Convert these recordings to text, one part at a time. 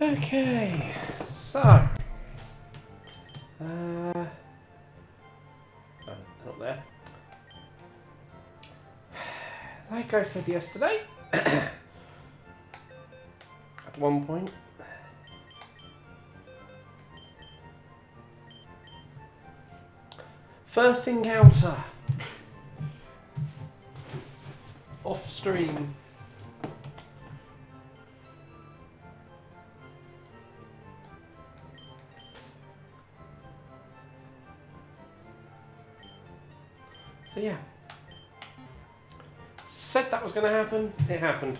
Okay, so oh, not there. Like I said yesterday, at one point, first encounter off stream. So yeah, said that was going to happen, it happened.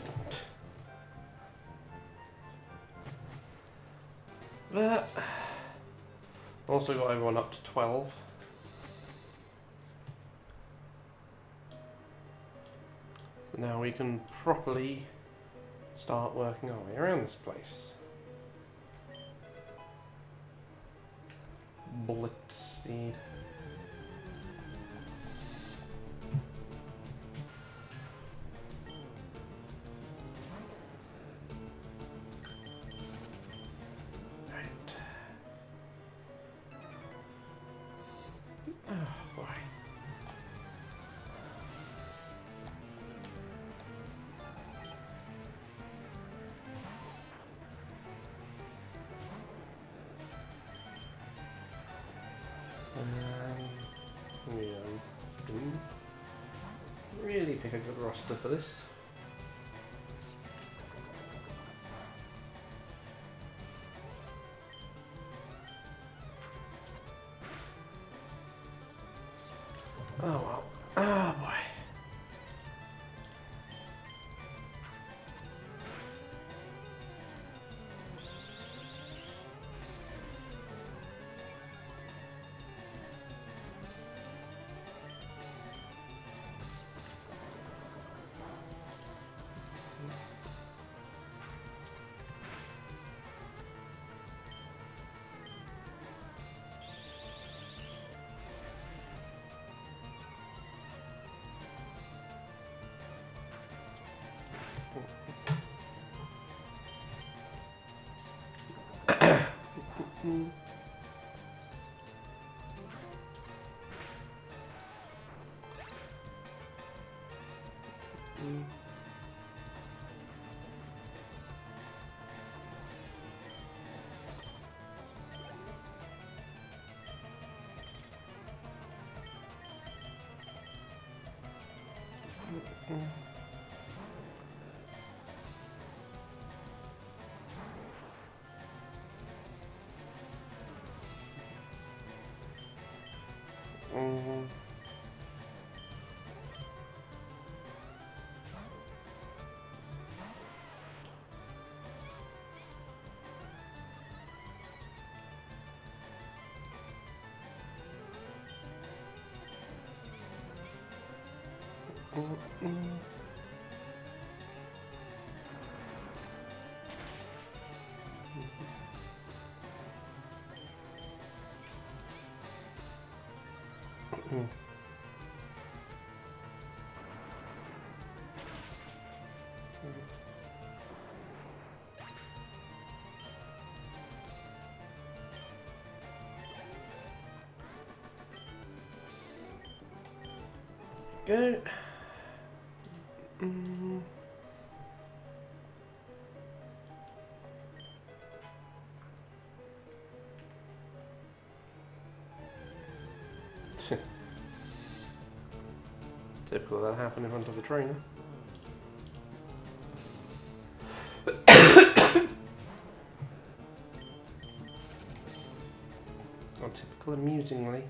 But also got everyone up to 12. So now we can properly start working our way around this place. Bullet seed. Oh boy. Yeah, didn't really pick a good roster for this. Oh well. Oh boy. Go. Typical of that happened in front of the trainer. Or typical amusingly.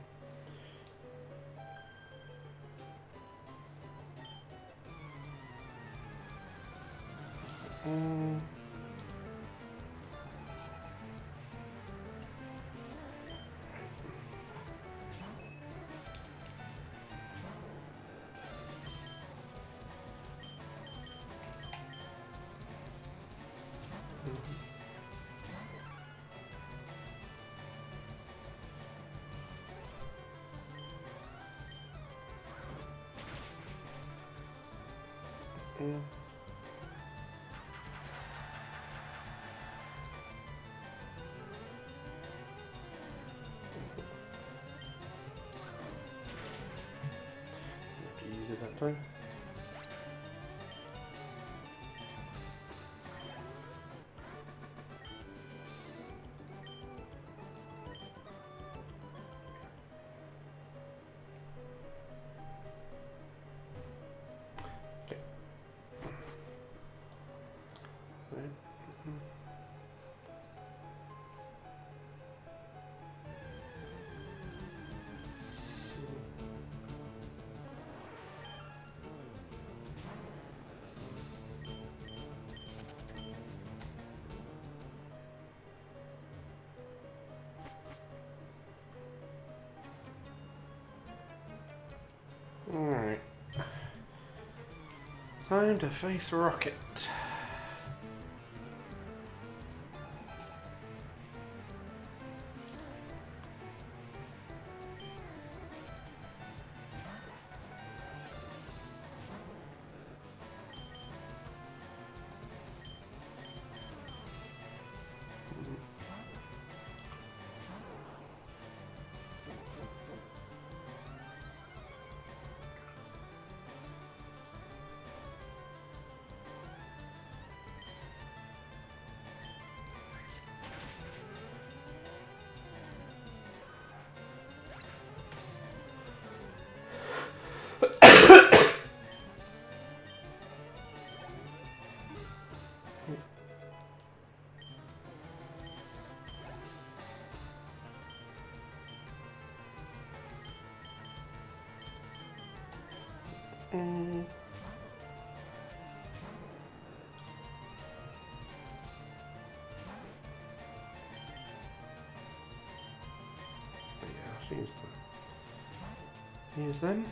that time. Okay. Right. Alright. Time to face Rocket. Mm. Yeah, use them.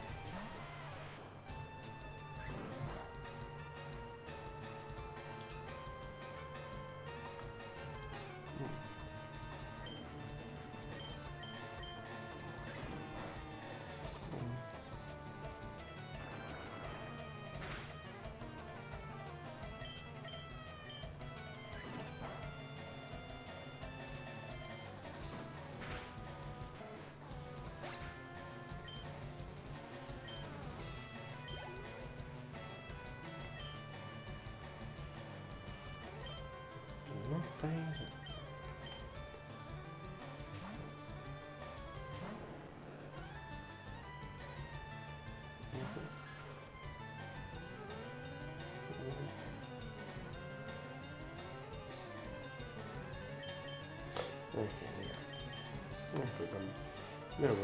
Nothing. Okay, yeah. I'll put them. No way.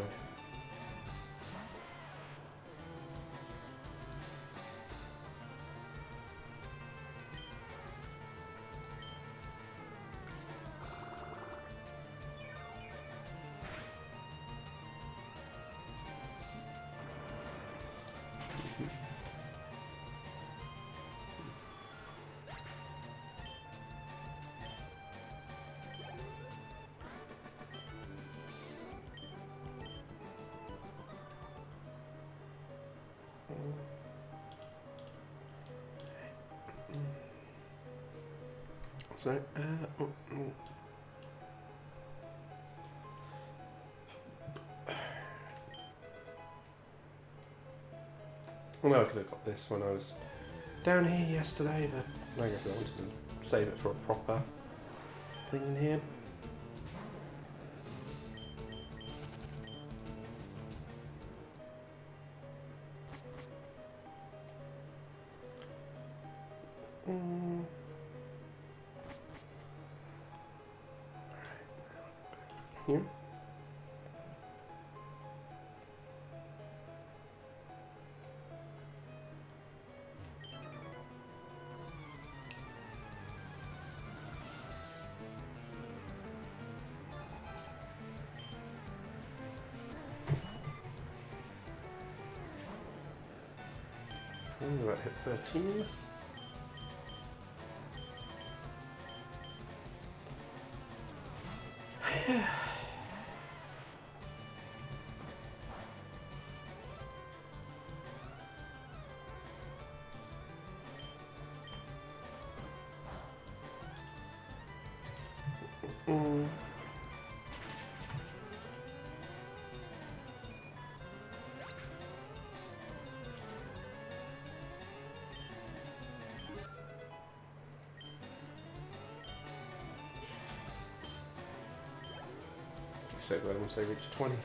So, well, I could have got this when I was down here yesterday, but like I guess I wanted to save it for a proper thing in here. Here. That hit 13. say that once they reach 20.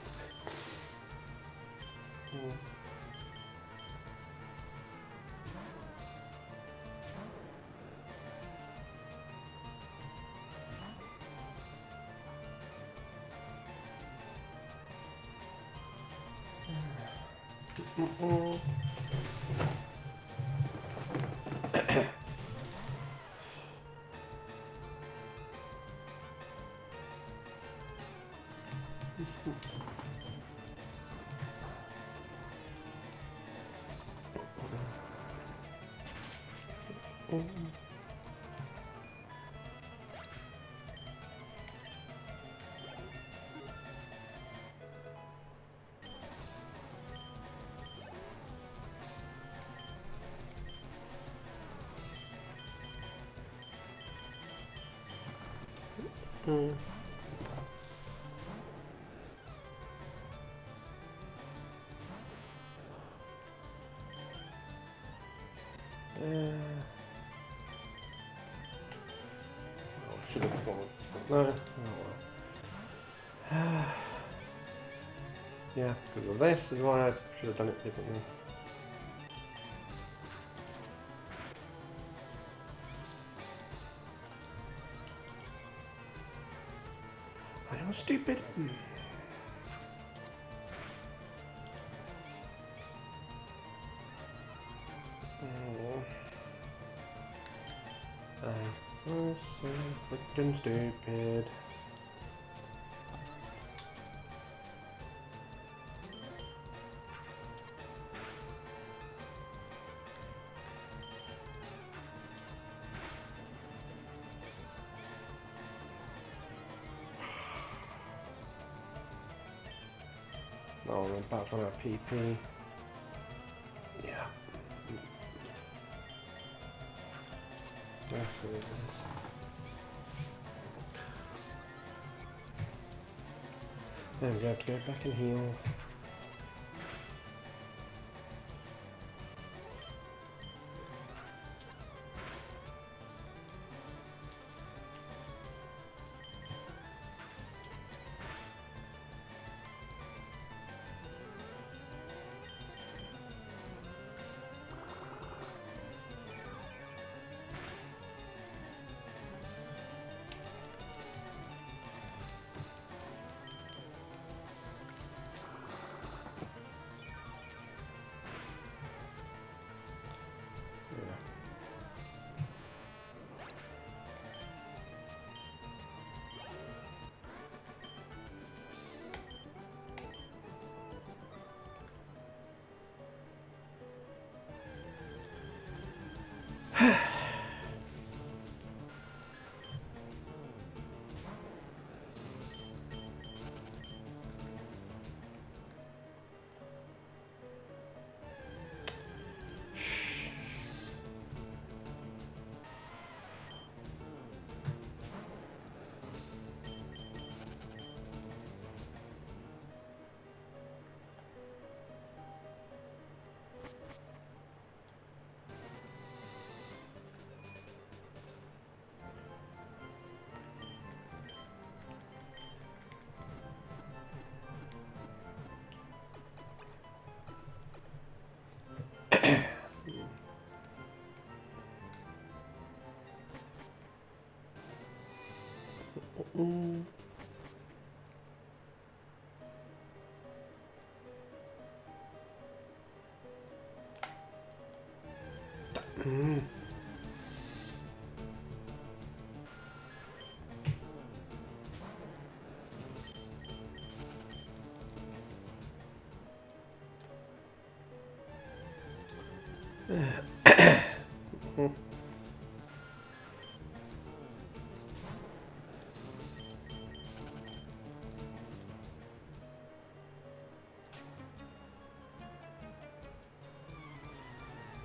Should have gone. No. Oh well. Yeah, because of this is why I should have done it differently. I am stupid. I was so freaking stupid. Oh, I'm about to run out of PP. Yeah. That's what it is. Then we have to go back and heal.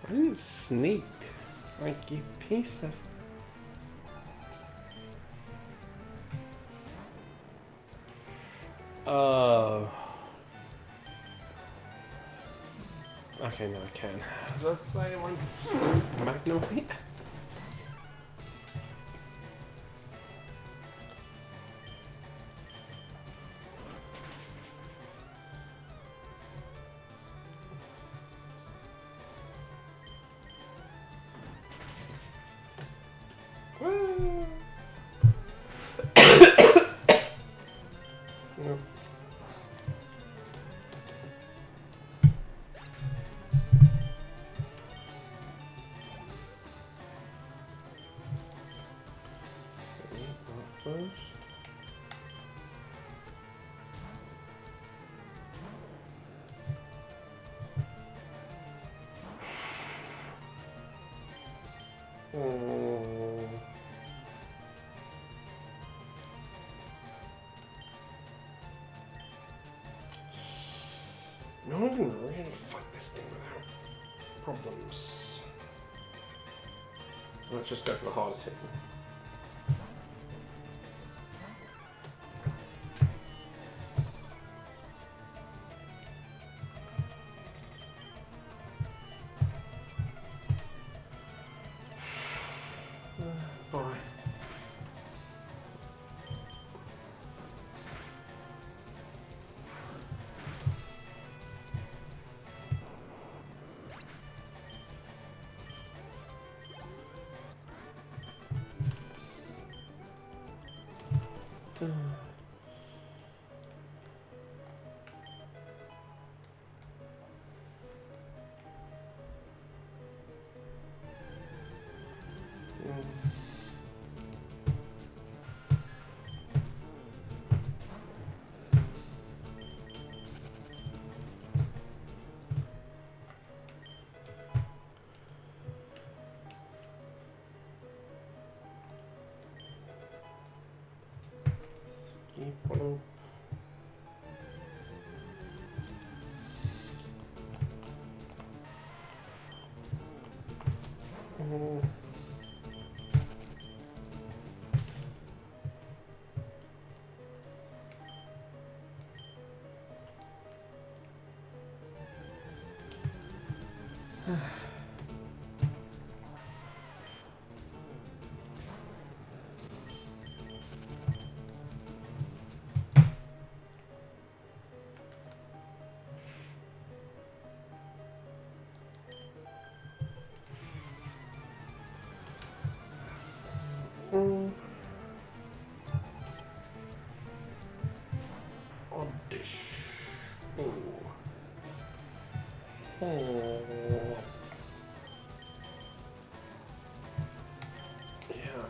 I didn't sneak. Like, you piece of... Oh. Okay, no, I can. Let's say one Magnolia. Oh. No one can really fight this thing without problems. So let's just go for the hardest hit. Bye. Keep Oddish. Ooh. Oh. Yeah.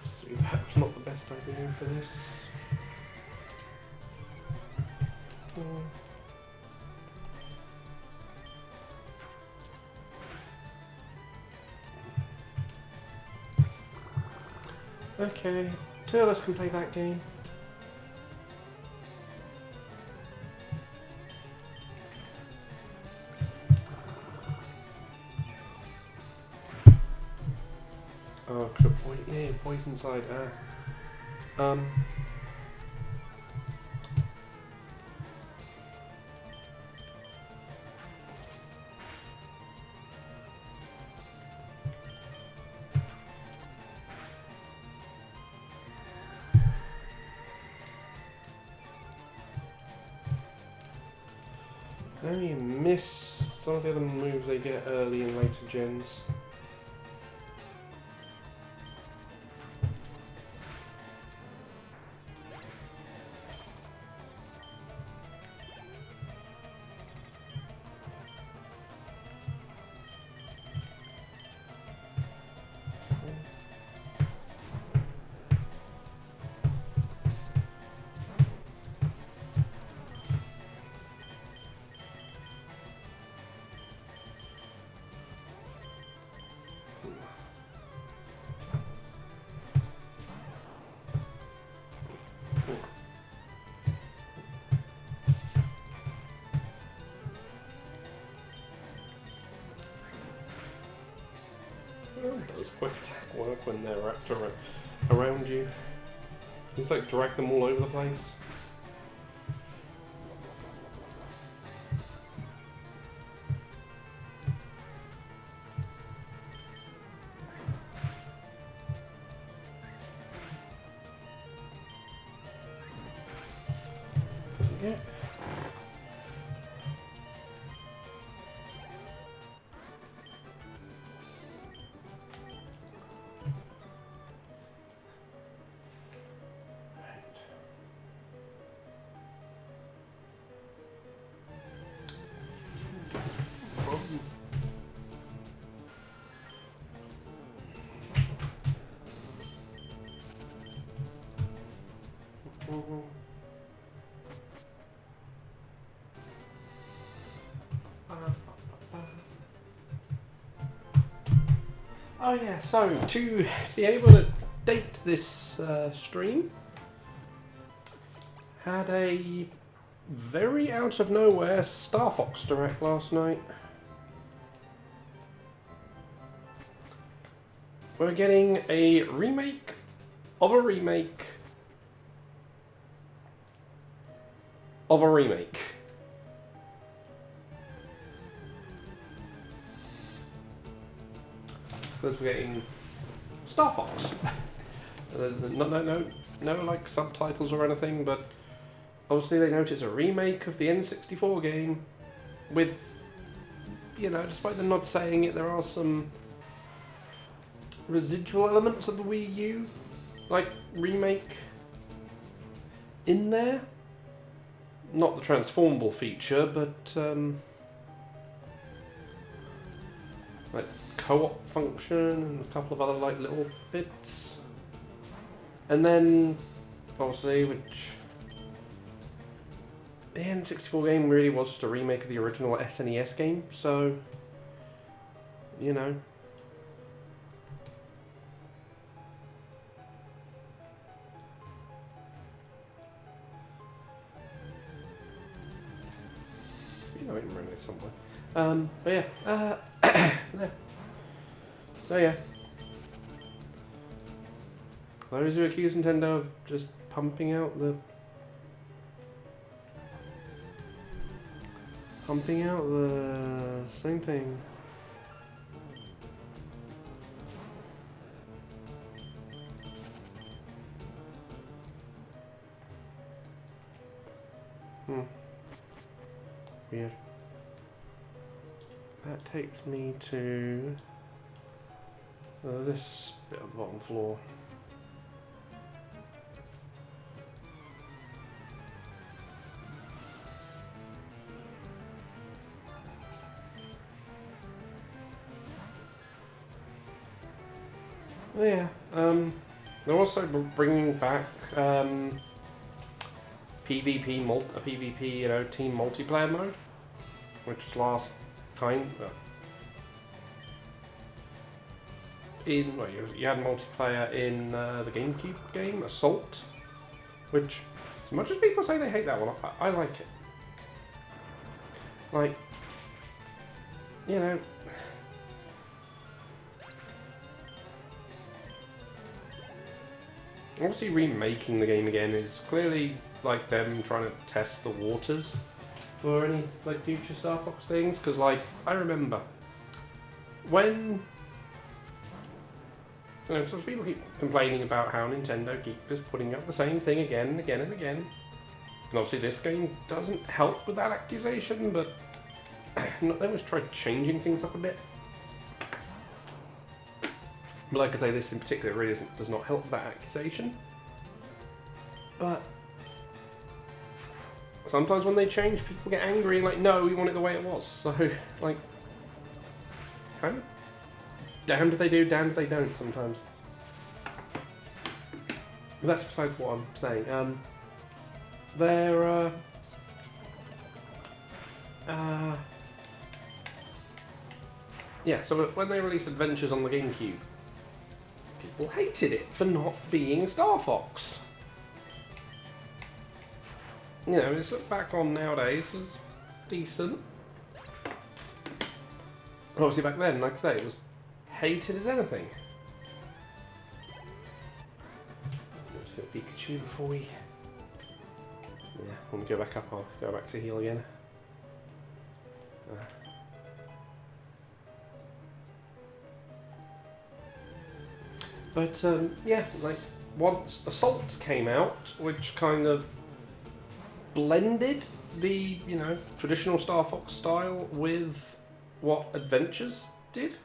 So perhaps not the best idea for this. Okay, two of us can play that game. Oh, yeah, poison side. Now you miss some of the other moves they get early and later gens. Does quick attack work when they're wrapped around you? You just like drag them all over the place. Yeah. Oh yeah, so to be able to date this stream, had a very out of nowhere Star Fox Direct last night. We're getting a remake of a remake of a remake. Because we're getting Star Fox. No, like subtitles or anything, but obviously they note it's a remake of the N64 game with, you know, despite them not saying it, there are some residual elements of the Wii U, like, remake in there. Not the transformable feature, but, like, co-op function and a couple of other, like, little bits. And then, obviously, which... the N64 game really was just a remake of the original SNES game, so... you know... I remember it somewhere. But yeah, yeah. So yeah. Those who accuse Nintendo of just pumping out the same thing. Weird. That takes me to this bit of the bottom floor. Oh yeah, they're also bringing back PvP, you know, team multiplayer mode, which last time you had multiplayer in the GameCube game Assault, which, as much as people say they hate that one, I like it. Like, you know, obviously remaking the game again is clearly like them trying to test the waters for any like future Star Fox things, because like I remember when, you know, so people keep complaining about how Nintendo keep just putting out the same thing again and again and again, and obviously this game doesn't help with that accusation, but they always try changing things up a bit. But like I say, this in particular really does not help that accusation. But sometimes when they change, people get angry and like, no, we want it the way it was. So, like, kind of damned if they do, damned if they don't sometimes. But that's besides what I'm saying. Yeah, so when they released Adventures on the GameCube, people hated it for not being Star Fox. You know, it's looked back on nowadays as decent. Obviously back then, like I say, it was hated as anything. Let's hit Pikachu before we... yeah, when we go back up, I'll go back to heal again. But, yeah, like, once Assault came out, which kind of blended the, you know, traditional Star Fox style with what Adventures did.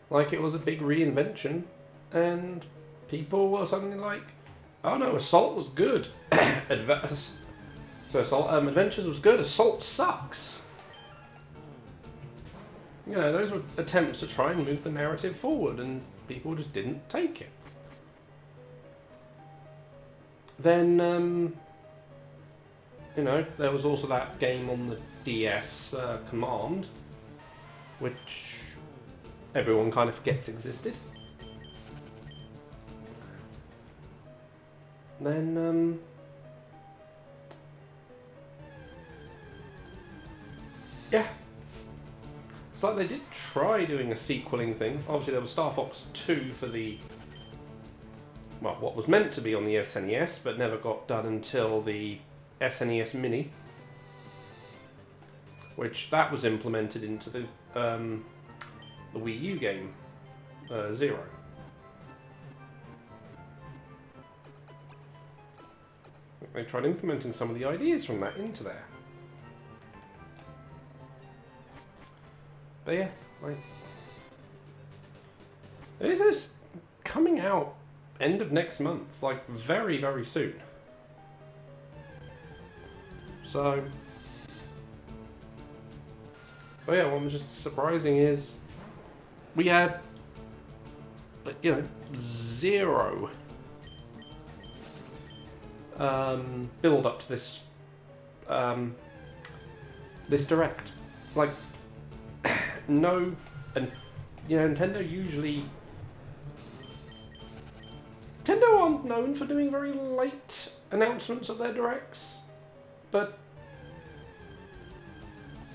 Like, it was a big reinvention, and people were suddenly like, oh no, Assault was good. Adventures was good, Assault sucks. You know, those were attempts to try and move the narrative forward, and people just didn't take it. Then, you know, there was also that game on the DS, Command, which everyone kind of forgets existed. Then, yeah. It's like they did try doing a sequeling thing. Obviously there was Star Fox 2 for the, well, what was meant to be on the SNES, but never got done until the SNES Mini. Which, that was implemented into the Wii U game, Zero. They tried implementing some of the ideas from that into there. But yeah, like, it is coming out end of next month, like very, very soon. So, but yeah, what was just surprising is we had, you know, zero build up to this this direct. Like, no, and you know, Nintendo aren't known for doing very late announcements of their directs, but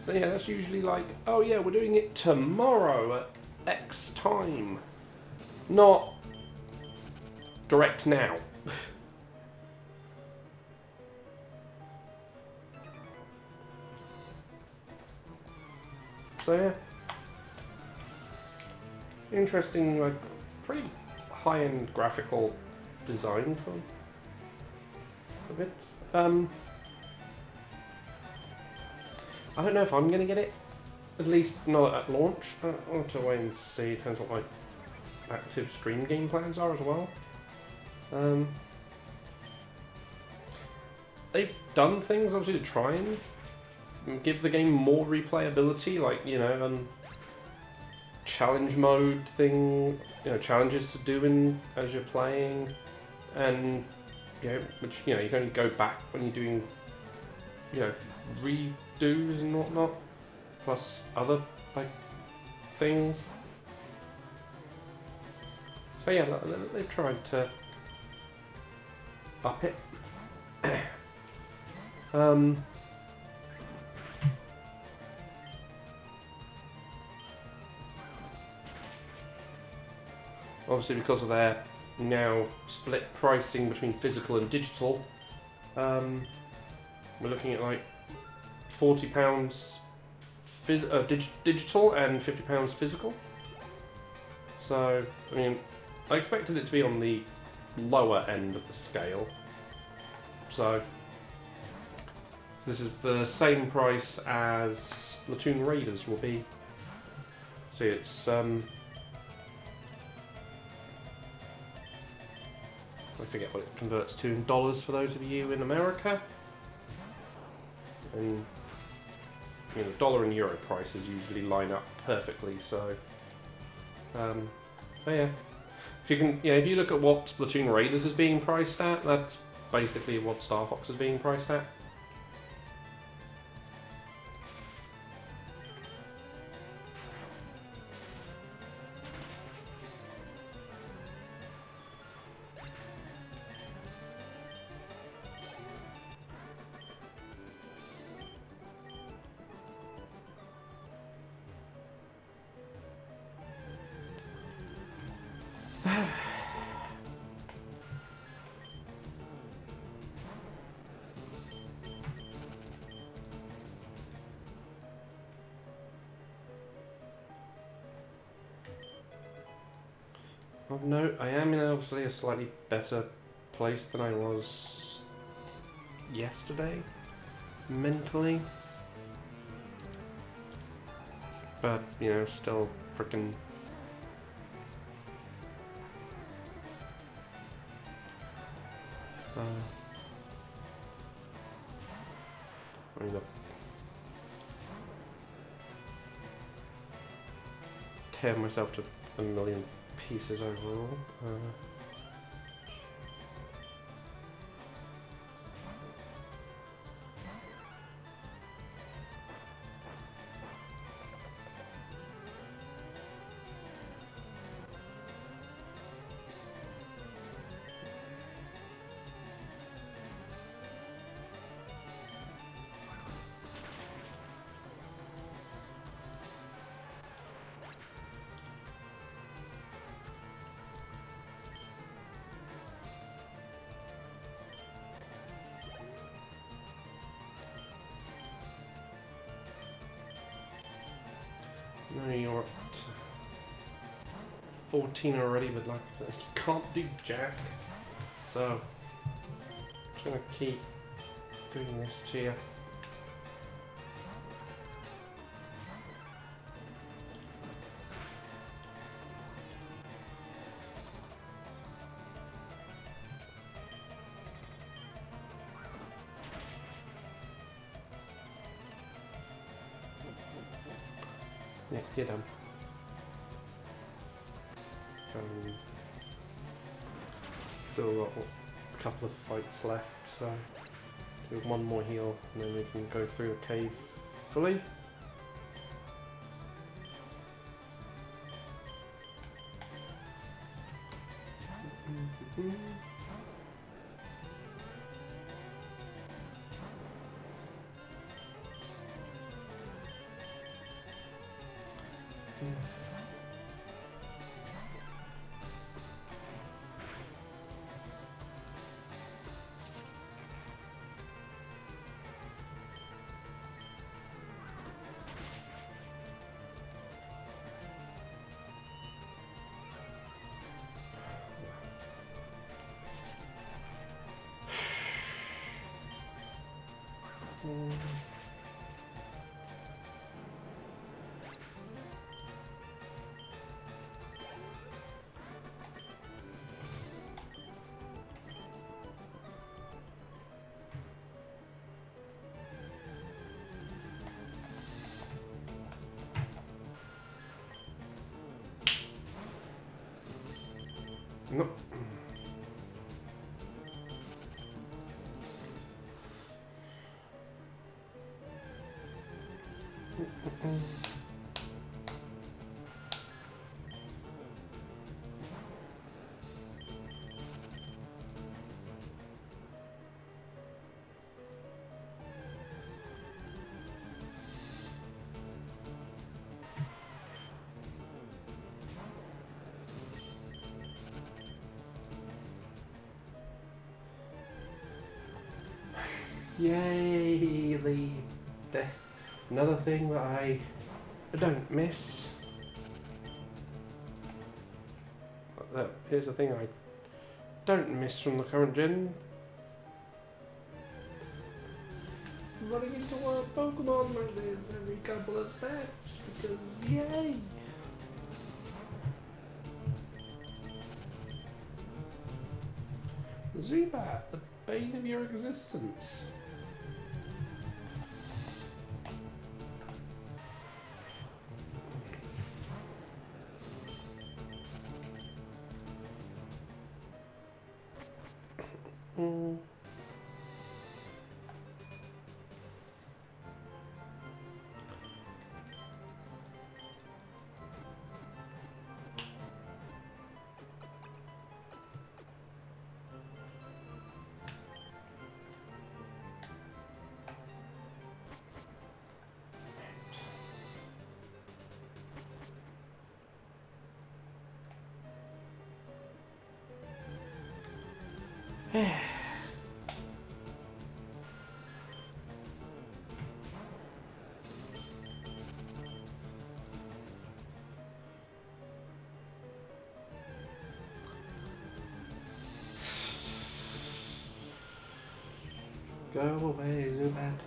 yeah, that's usually like, oh yeah, we're doing it tomorrow at X time, not direct now. So yeah, interesting, like pretty high-end graphical design for bits. I don't know if I'm going to get it, at least not at launch. I'll have to wait and see, depends what my active stream game plans are as well. They've done things obviously to try and give the game more replayability, like, you know, challenge mode thing, you know, challenges to do as you're playing, and you know, which, you know, you can only go back when you're doing, you know, redos and whatnot, plus other like things. So yeah, they've tried to up it. Obviously, because of their now split pricing between physical and digital, we're looking at like £40 digital and £50 physical. So, I mean, I expected it to be on the lower end of the scale. So, this is the same price as Splatoon Raiders will be. See, it's I forget what it converts to in dollars for those of you in America. And you know, dollar and euro prices usually line up perfectly. So, but yeah, if you can, yeah, if you look at what Splatoon Raiders is being priced at, that's basically what Star Fox is being priced at. No, I am in obviously a slightly better place than I was yesterday, mentally. But, you know, still freaking... I mean, tear myself to a million pieces overall. 14 already, but like, you can't do jack. So, I'm just gonna keep doing this to you. Yeah, you're done. Still got a couple of fights left, so do one more heal and then we can go through the cave fully. No. Yay! The another thing that I don't miss. Here's the thing I don't miss from the current gen. Running into a Pokemon like this every couple of steps because yay! Zubat, the bane of your existence. Go away, Zubat.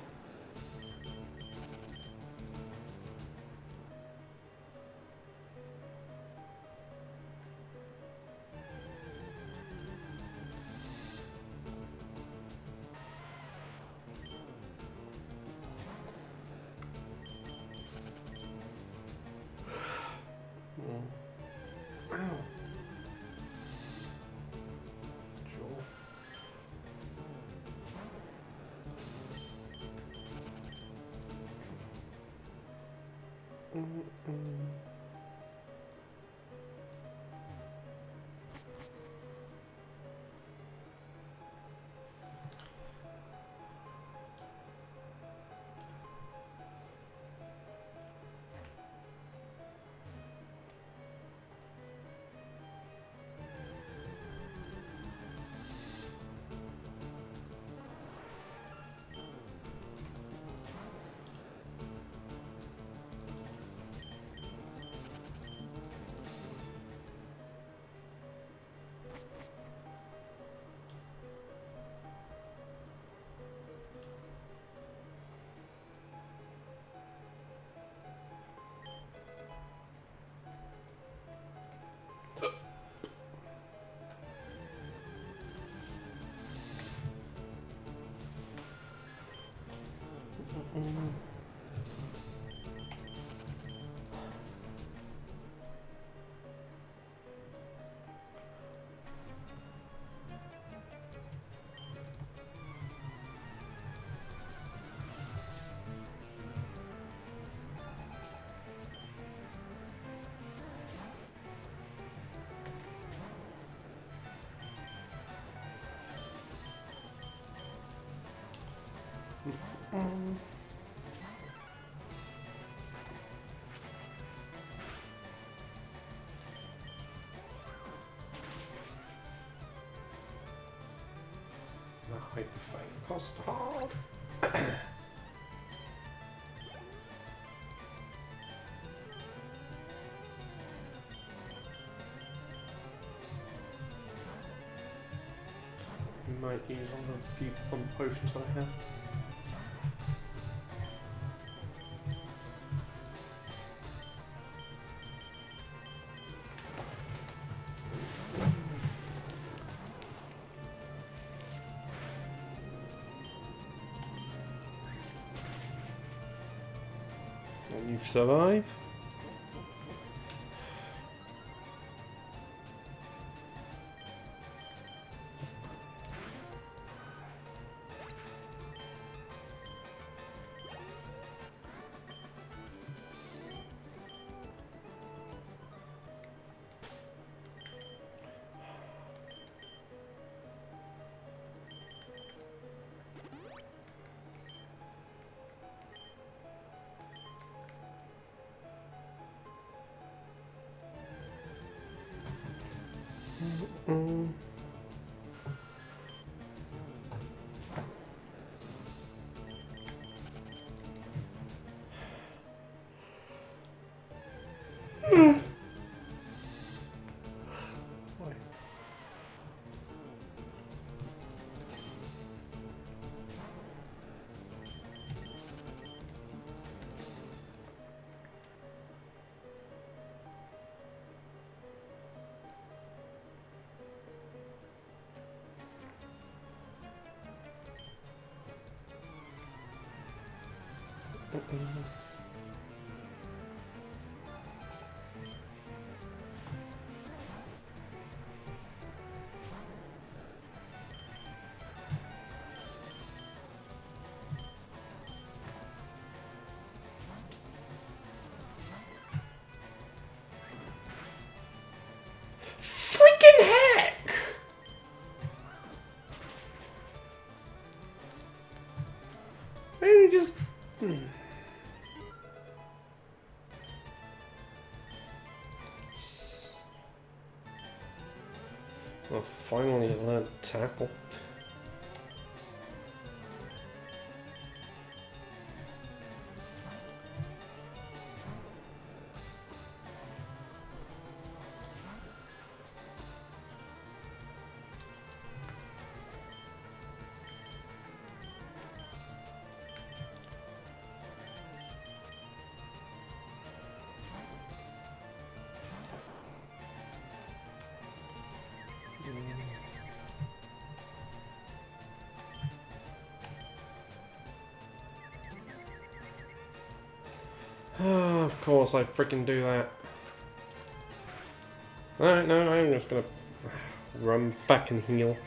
Hyper Feint cost hard. Might use all the few potions that I have. And you survive. Freaking heck! Maybe just... Well, finally I learned tackle. Of course I freaking do that. Alright, no, I'm just gonna run back and heal.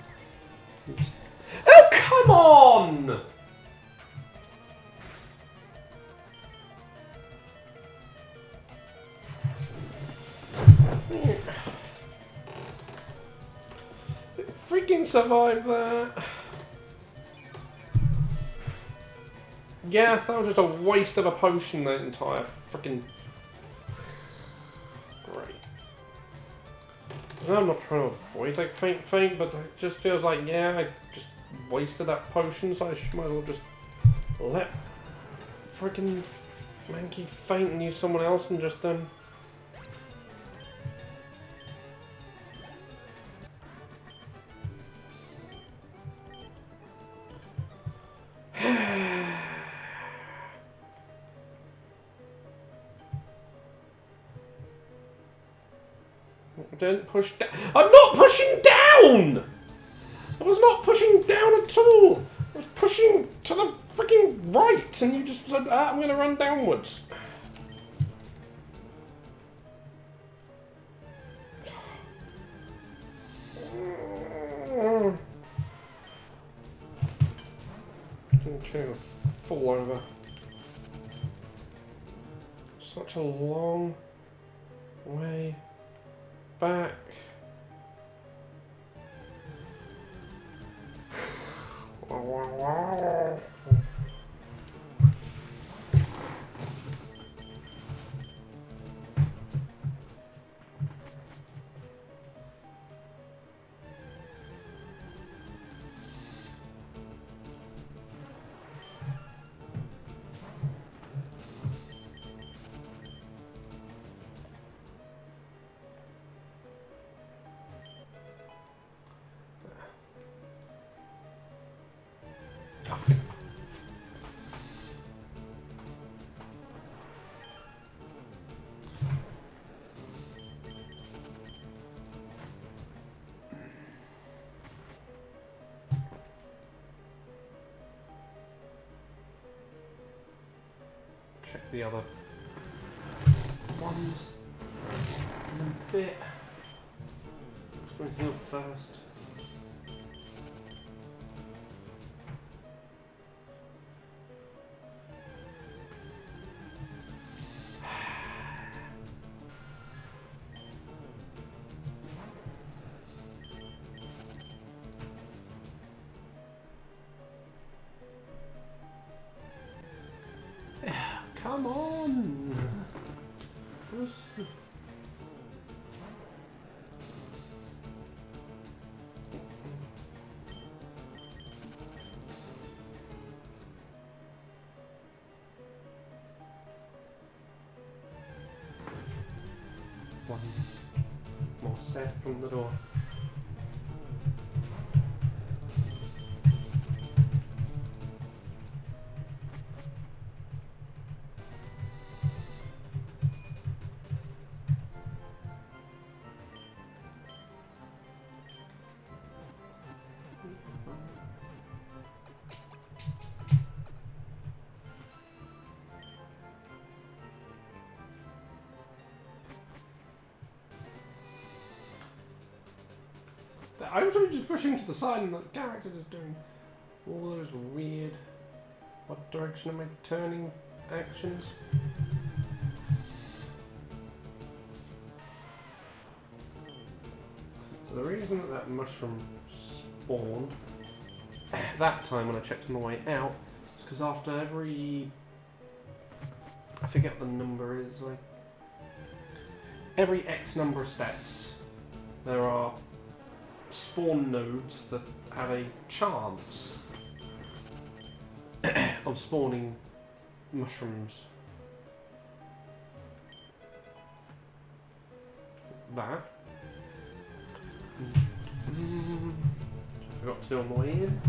Oh, come on! Freaking survived that. Yeah, that was just a waste of a potion, that entire freaking... Great. I'm not trying to avoid like faint, but it just feels like, yeah, I just wasted that potion, so I might as well just let freaking Mankey faint and use someone else and just Don't push down. I'm not pushing down! I was not pushing down at all! I was pushing to the freaking right, and you just said, I'm going to run downwards. Didn't fall over. Such a long way back. Check the other ones in a bit. Just going to heal first. Come on! One more step from the door. I was really just pushing to the side and the character is doing all those weird, what direction am I turning actions? So the reason that that mushroom spawned that time when I checked on the way out is because after every, I forget what the number is, like every X number of steps there are spawn nodes that have a chance of spawning mushrooms. That. Forgot to do on the way in.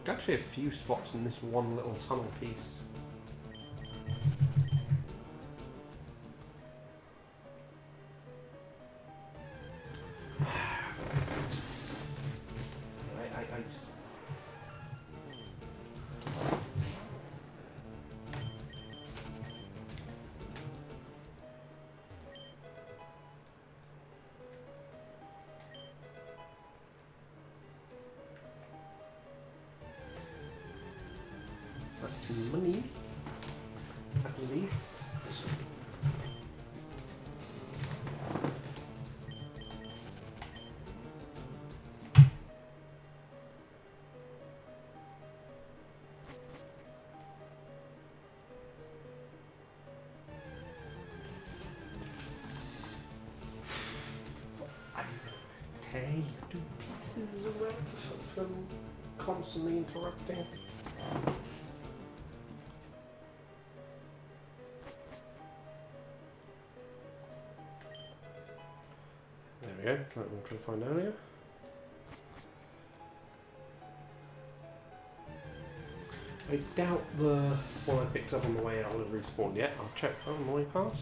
Actually a few spots in this one little tunnel piece. I just... That's money, at least. Okay, do pieces away from constantly interrupting. There we go, like we were trying to find earlier. I doubt the one I picked up on the way out will have respawned yet. I'll check that on the way past.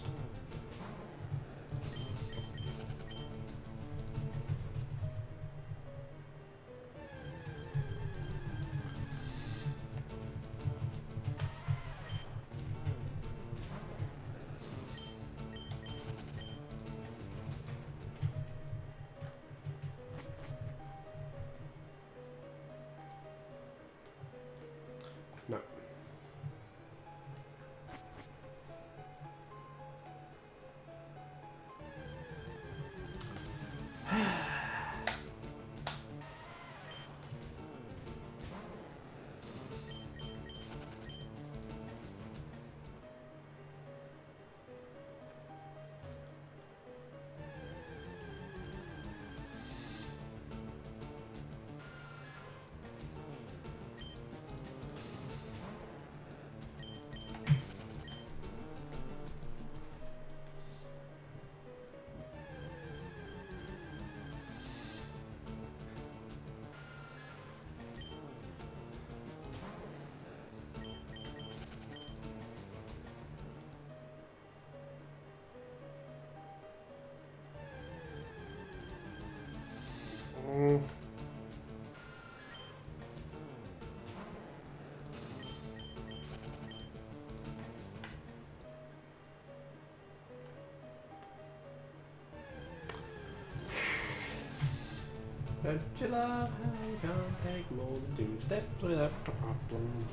Don't you love how you can't take more than 2 steps without a problem?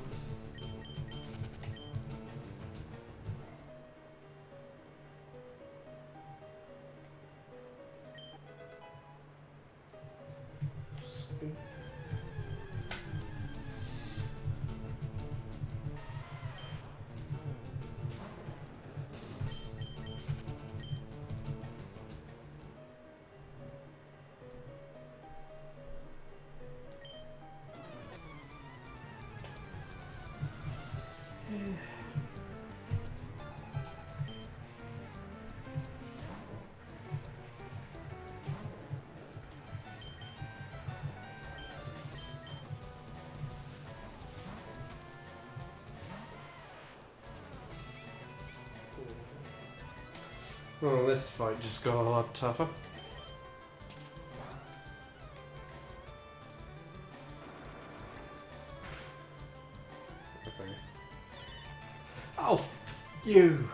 Oh, this fight just got a lot tougher. Okay. Oh, you!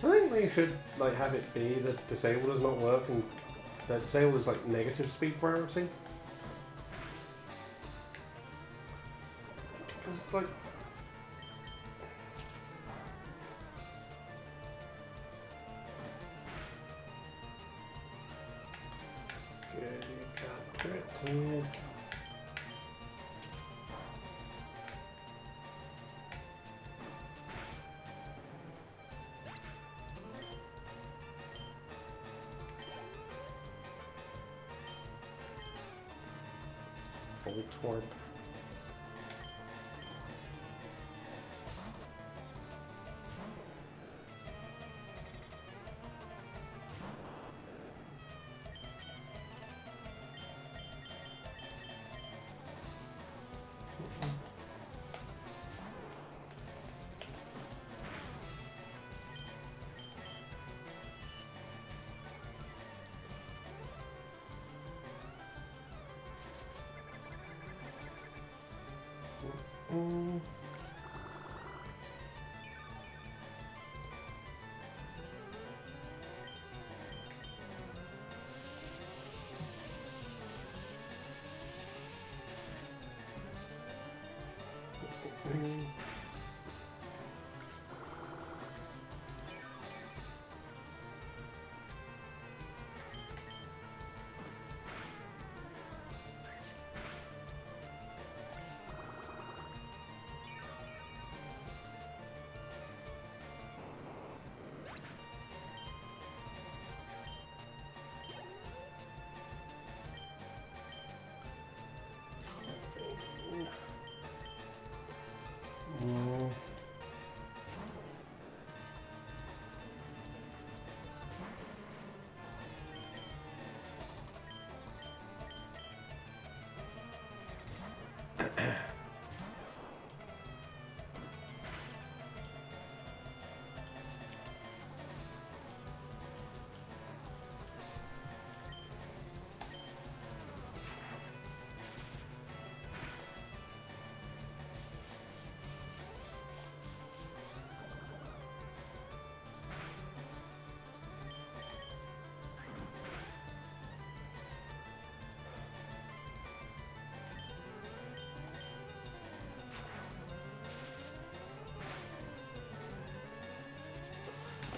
I think they should like have it be that disabled does not work and that disabled is like negative speed priority. Because like good, you can't do it. Full torp.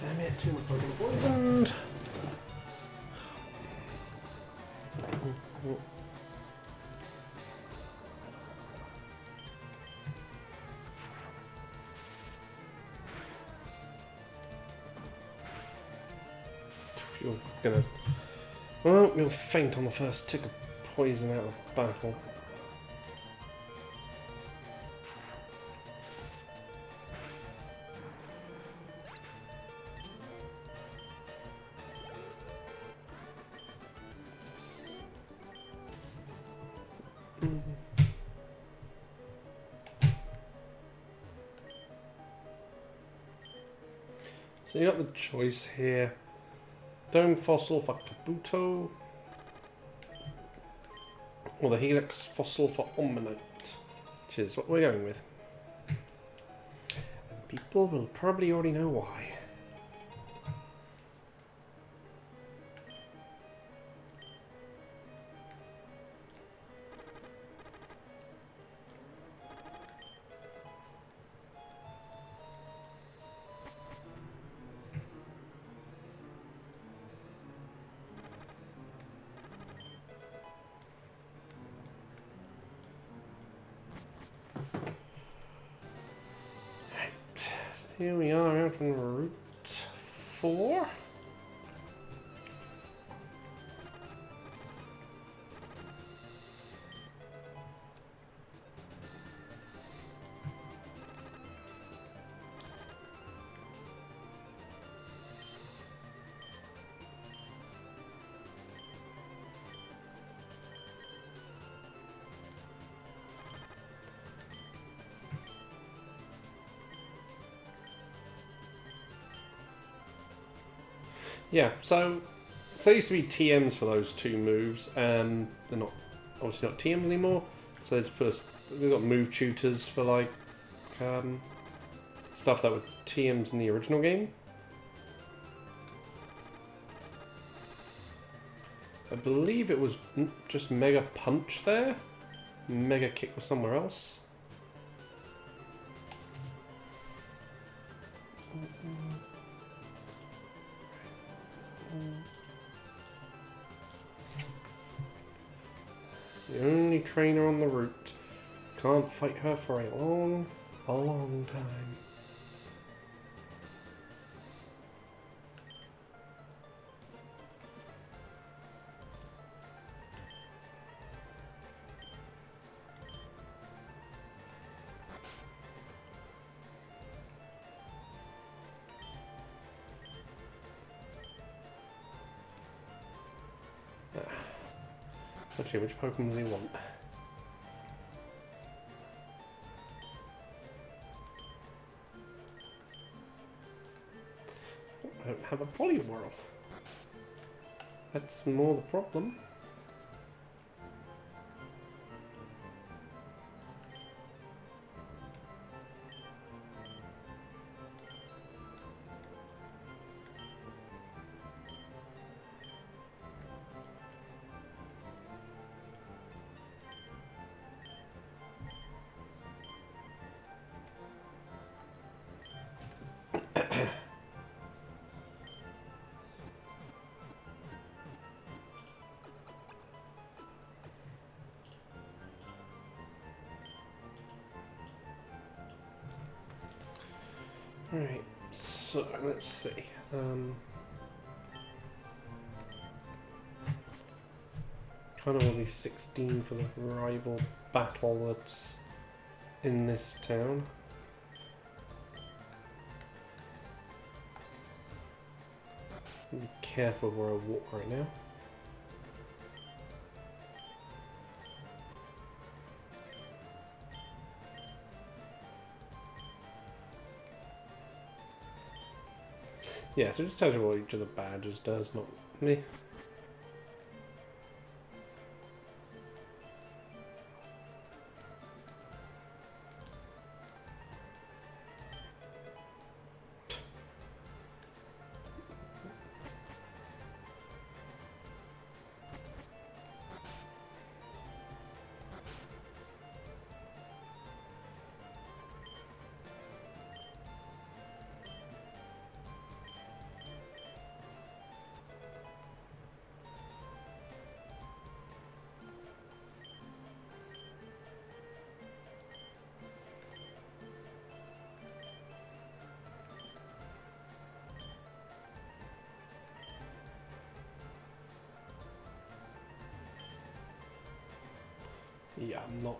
Damn it, too much poisoned. You're gonna... Well, you'll faint on the first tick of poison out of battle. So you got the choice here. Dome Fossil for Kabuto, or the Helix Fossil for Omnite, which is what we're going with. People will probably already know why. Here we are out on Route 4. Yeah, so there used to be TMs for those two moves, and they're not obviously not TMs anymore. So they just put they've got move tutors for like stuff that were TMs in the original game. I believe it was just Mega Punch there. Mega Kick was somewhere else. The only trainer on the route. Can't fight her for a long time. Actually, which Pokemon do they want? I don't have a Poliwhirl. That's more the problem. Right, so let's see. Kind of only 16 for the rival battle that's in this town. Be careful where I walk right now. Yeah, so it just tells you what each of the badges does, not me. Yeah, I'm not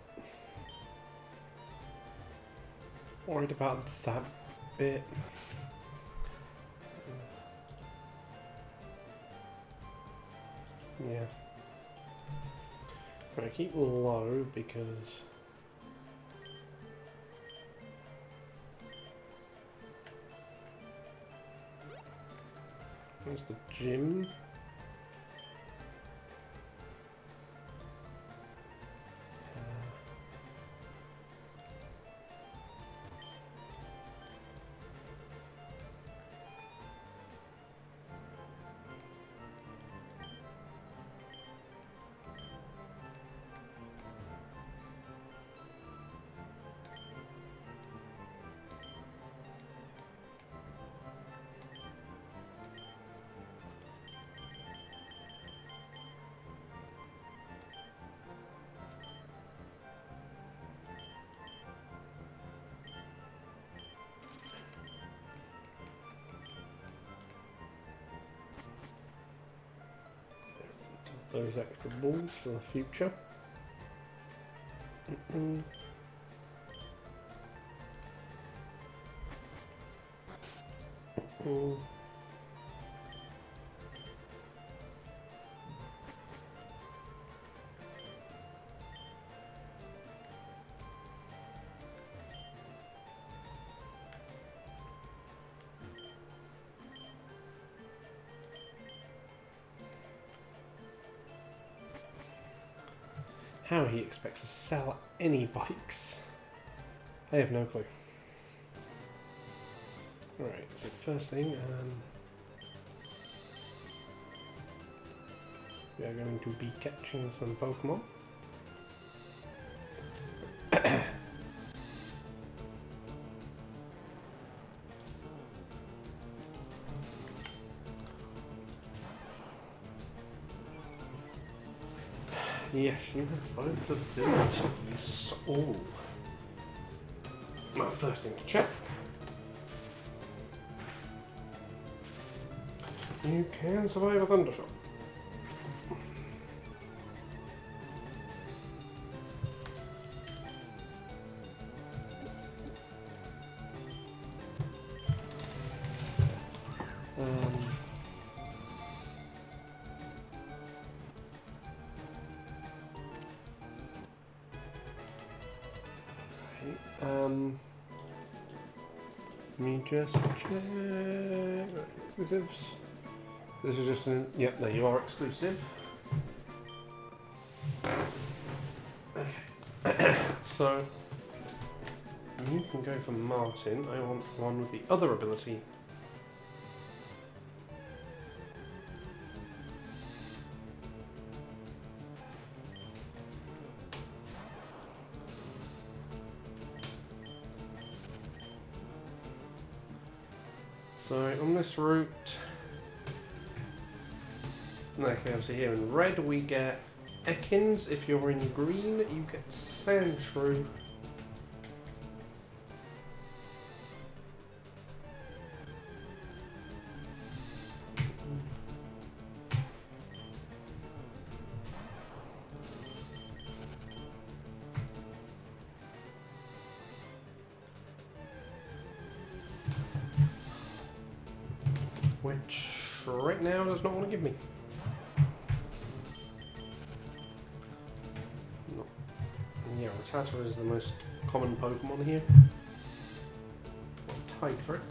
worried about that bit. Yeah. Right, keep low because there's the gym. those extra balls for the future. How he expects to sell any bikes, I have no clue. Alright, so first thing, we are going to be catching some Pokemon. Yes, you have both abilities. Oh. Well, first thing to check. You can survive a Thundershock. Let me just check. Exclusives. This is just an. Yep, there you are, exclusive. Okay. So you can go for Martin. I want one with the other ability. So on this route, okay, so here in red we get Ekans. If you're in green, you get Sandshrew. Which right now does not want to give me. No. Yeah, Rattata is the most common Pokemon here. I'm tied for it.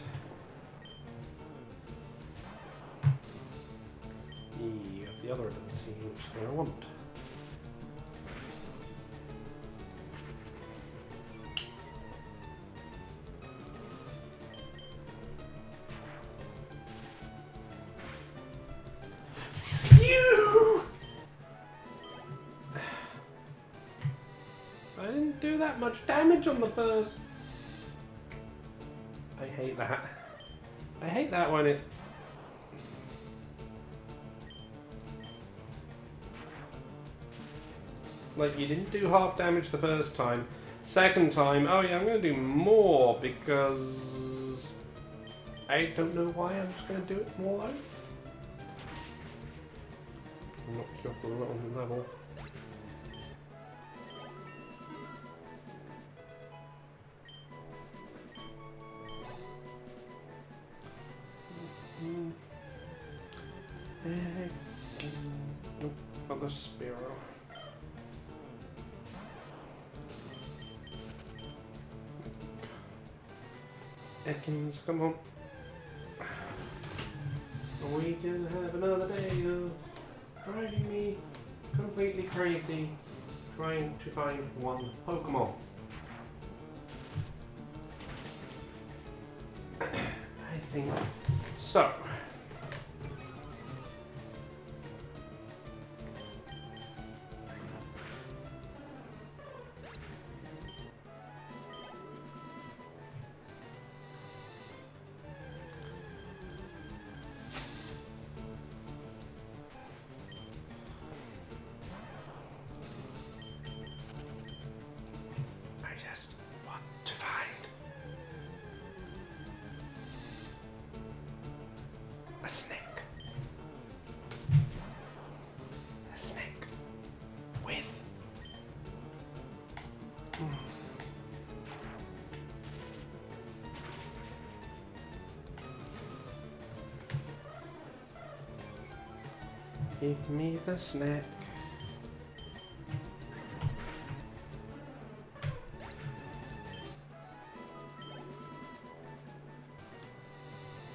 Yeah, the other ability, which I want. I didn't do that much damage on the first. I hate that. I hate that when it. Like, you didn't do half damage the first time. Second time, oh yeah, I'm going to do more because I don't know why. I'm just going to do it more though. Knock you off the wrong level. Nope, not the Spearow. Ekans, come on. We can have another day of driving me completely crazy trying to find one Pokemon. I think so. I just want to find a snake. A snake. Give me the snack.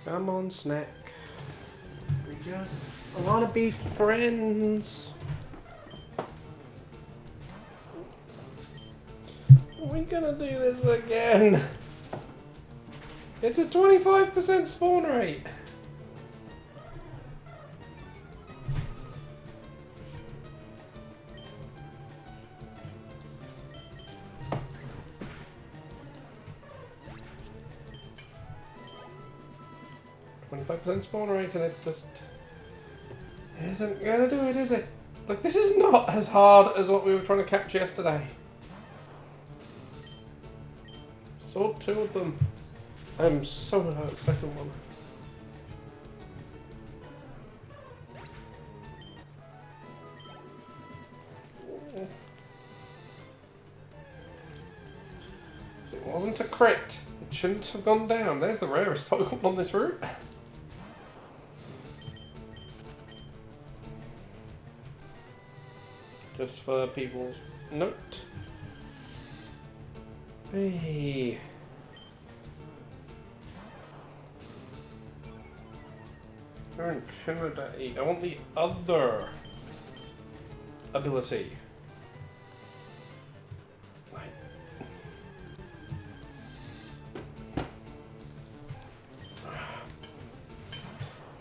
Come on, snack. We just want to be friends. Are we gonna do this again? It's a 25% spawn rate. Spawn rate, and it just isn't gonna do it, is it? Like, this is not as hard as what we were trying to catch yesterday. Saw 2 of them. I'm so without the second one. It wasn't a crit. It shouldn't have gone down. There's the rarest Pokemon on this route. Just for people's note. Hey. You're intimidate. I want the other ability.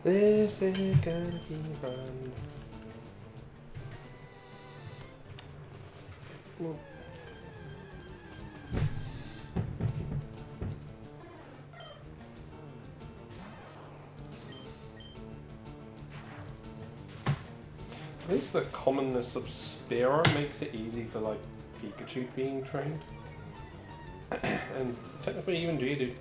This is gonna be fun. Well. At least the commonness of Spearow makes it easy for like Pikachu being trained. And technically even Geodude.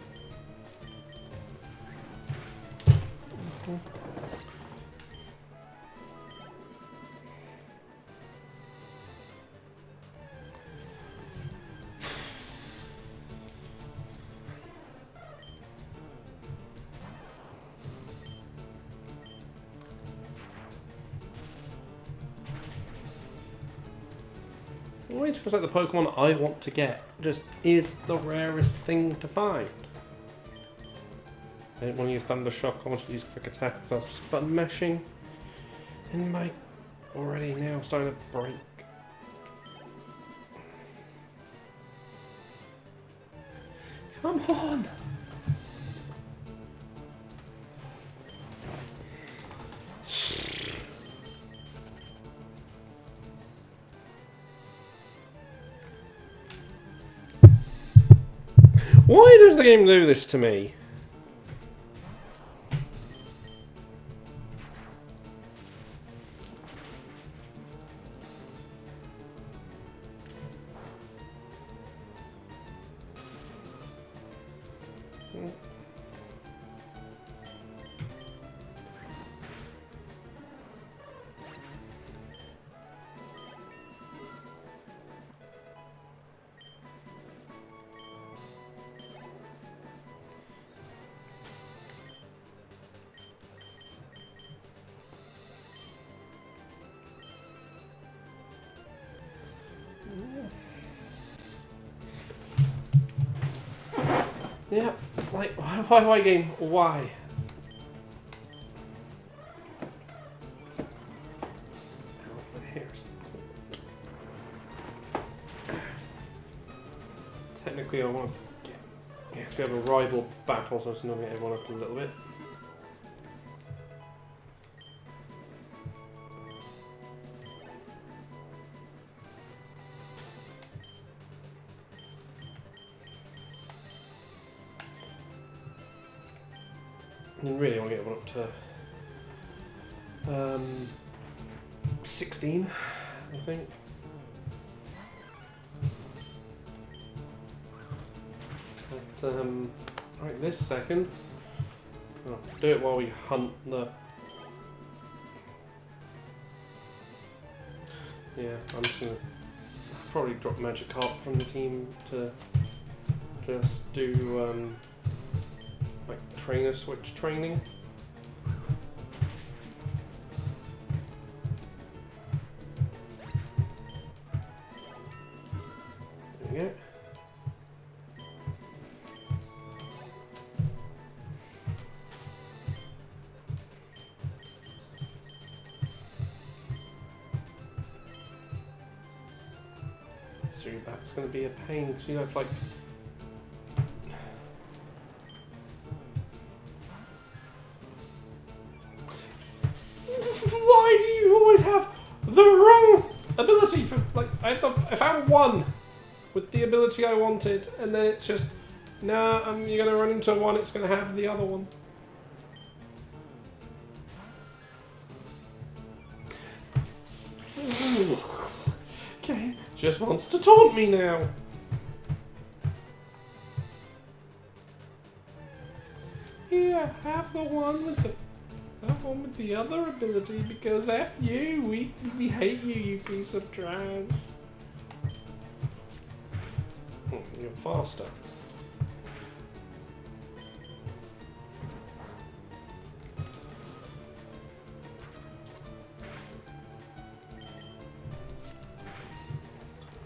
It always feels like the Pokemon I want to get just is the rarest thing to find. I didn't want to use Thunder Shock, I wanted to use Quick Attack, so I was just button mashing. And my already now starting to break. Come on! Why does the game do this to me? Yeah, like, why game? Why? Technically I want to actually have a rival battle, so it's not going to get everyone up a little bit. And really I want to get one up to 16, I think. But right this second, I'll do it while we hunt the. Yeah, I'm just gonna probably drop Magikarp from the team to just do like trainer switch training. Zubat's going to be a pain, because, you know, it's like... Why do you always have the wrong ability for, like, I found one with the ability I wanted, and then it's just, nah, you're going to run into one, it's going to have the other one. Okay, just wants to taunt me now. Here, have the one with the other ability, because F you, we hate you, you piece of trash. You're faster.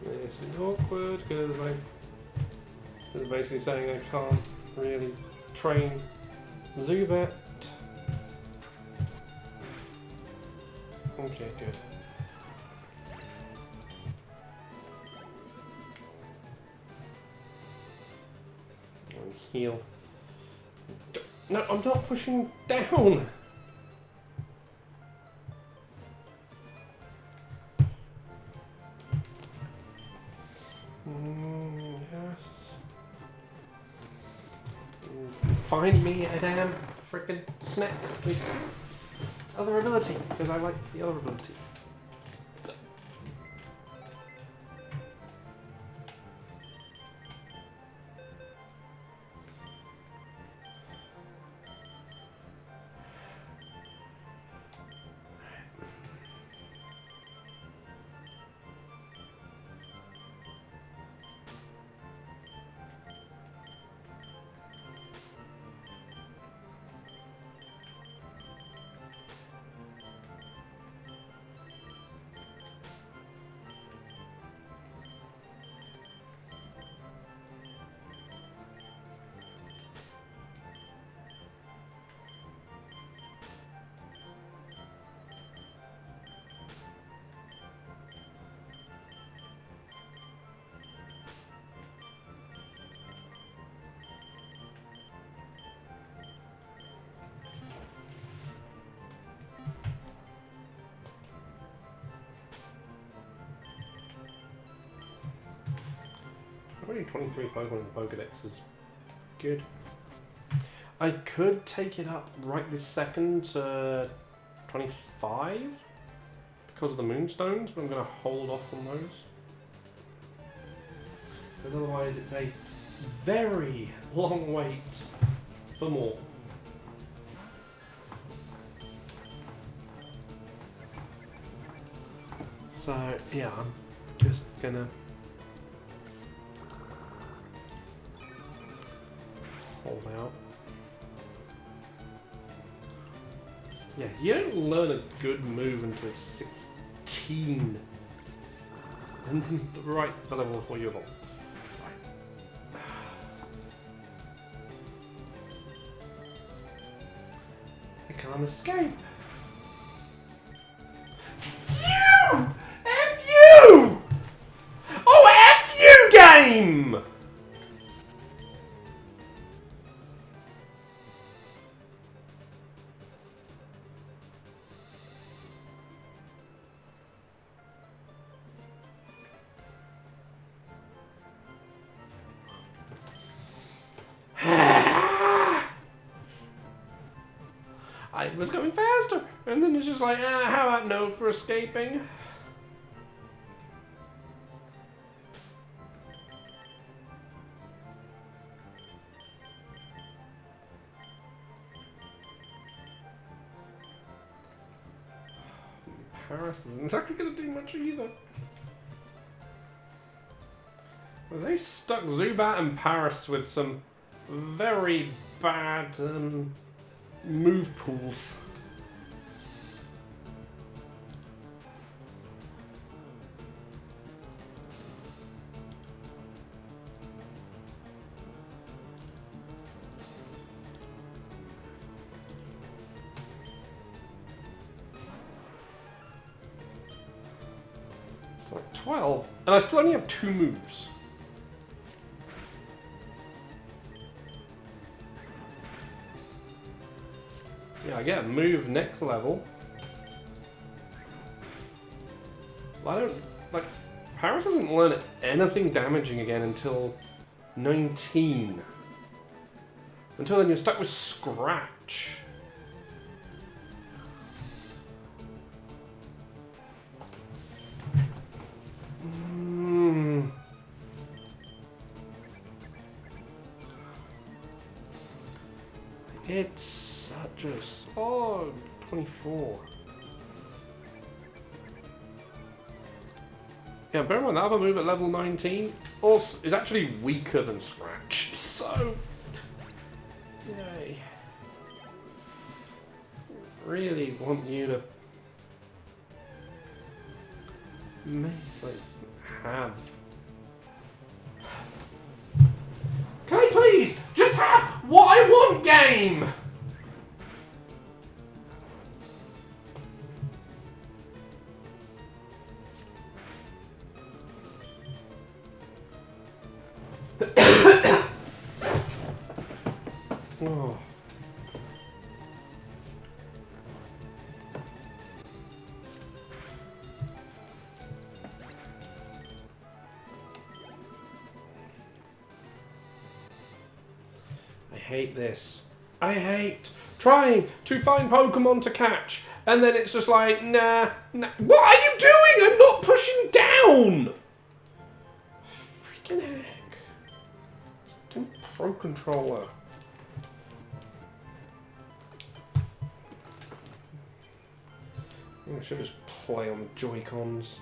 This is awkward because it's basically saying I can't really train Zubat. Okay, good. And heal. No, I'm not pushing down! Yes. Find me a damn frickin' snack with other ability, because I like the other ability. Already 23 Pokemon in the Pokedex is good. I could take it up right this second to 25 because of the Moonstones, but I'm going to hold off on those. Because otherwise it's a very long wait for more. So yeah, I'm just gonna hold out. Yeah, you don't learn a good move until it's 16. And then the level where you're on. Right. I can't escape. Phew! F you! Oh, F you, game! I was going faster, and then it's just like, how about no for escaping? Paris isn't exactly going to do much either. Well, they stuck Zubat and Paris with some very bad move pools. Like 12. And I still only have 2 moves. Yeah, I get a move next level. I don't... Like, Paris doesn't learn anything damaging again until 19. Until then you're stuck with Scratch. It's such a... Oh, 24. Yeah, bear in mind, the other move at level 19 also is actually weaker than Scratch. So... Yay. Really want you to... Like, have... Can I please just have what I want, game? Oh. I hate this. I hate trying to find Pokemon to catch, and then it's just like, nah. What are you doing? I'm not pushing down! Freaking heck. Damn Pro Controller. I should just play on the Joy-Cons.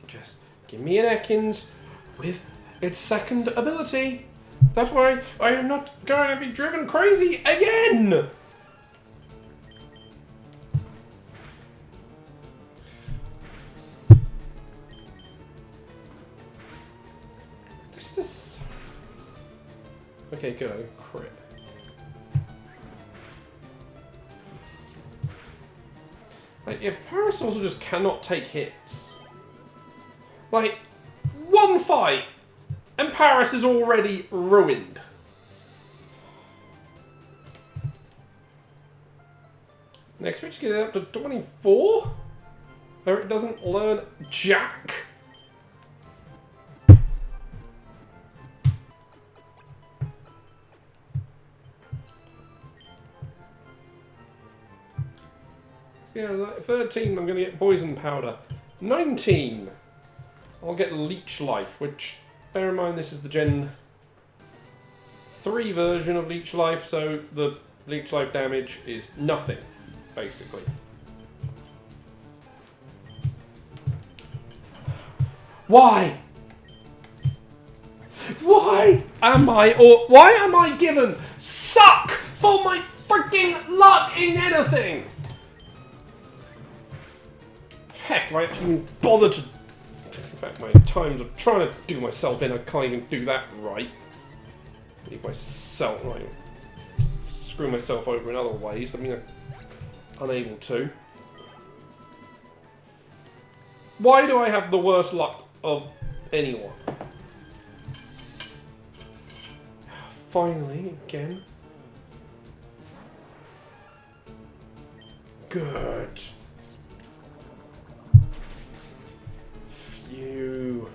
Just give me an Ekans with its second ability. That way I am not going to be driven crazy again! This is... Okay, good, I crit. Like, if Paris also just cannot take hits. Like, one fight, and Paris is already ruined. Next switch get it up to 24? Where it doesn't learn Jack. Yeah, like 13 I'm going to get Poison Powder. 19 I'll get Leech Life, which, bear in mind this is the Gen 3 version of Leech Life, so the Leech Life damage is nothing, basically. Why? Why am I given suck for my freaking luck in anything? Heck, I actually even bother to... In fact, my times of trying to do myself in, I can't even do that right. Leave myself, like, screw myself over in other ways. I mean, I'm unable to. Why do I have the worst luck of anyone? Finally, again. Good. Phew.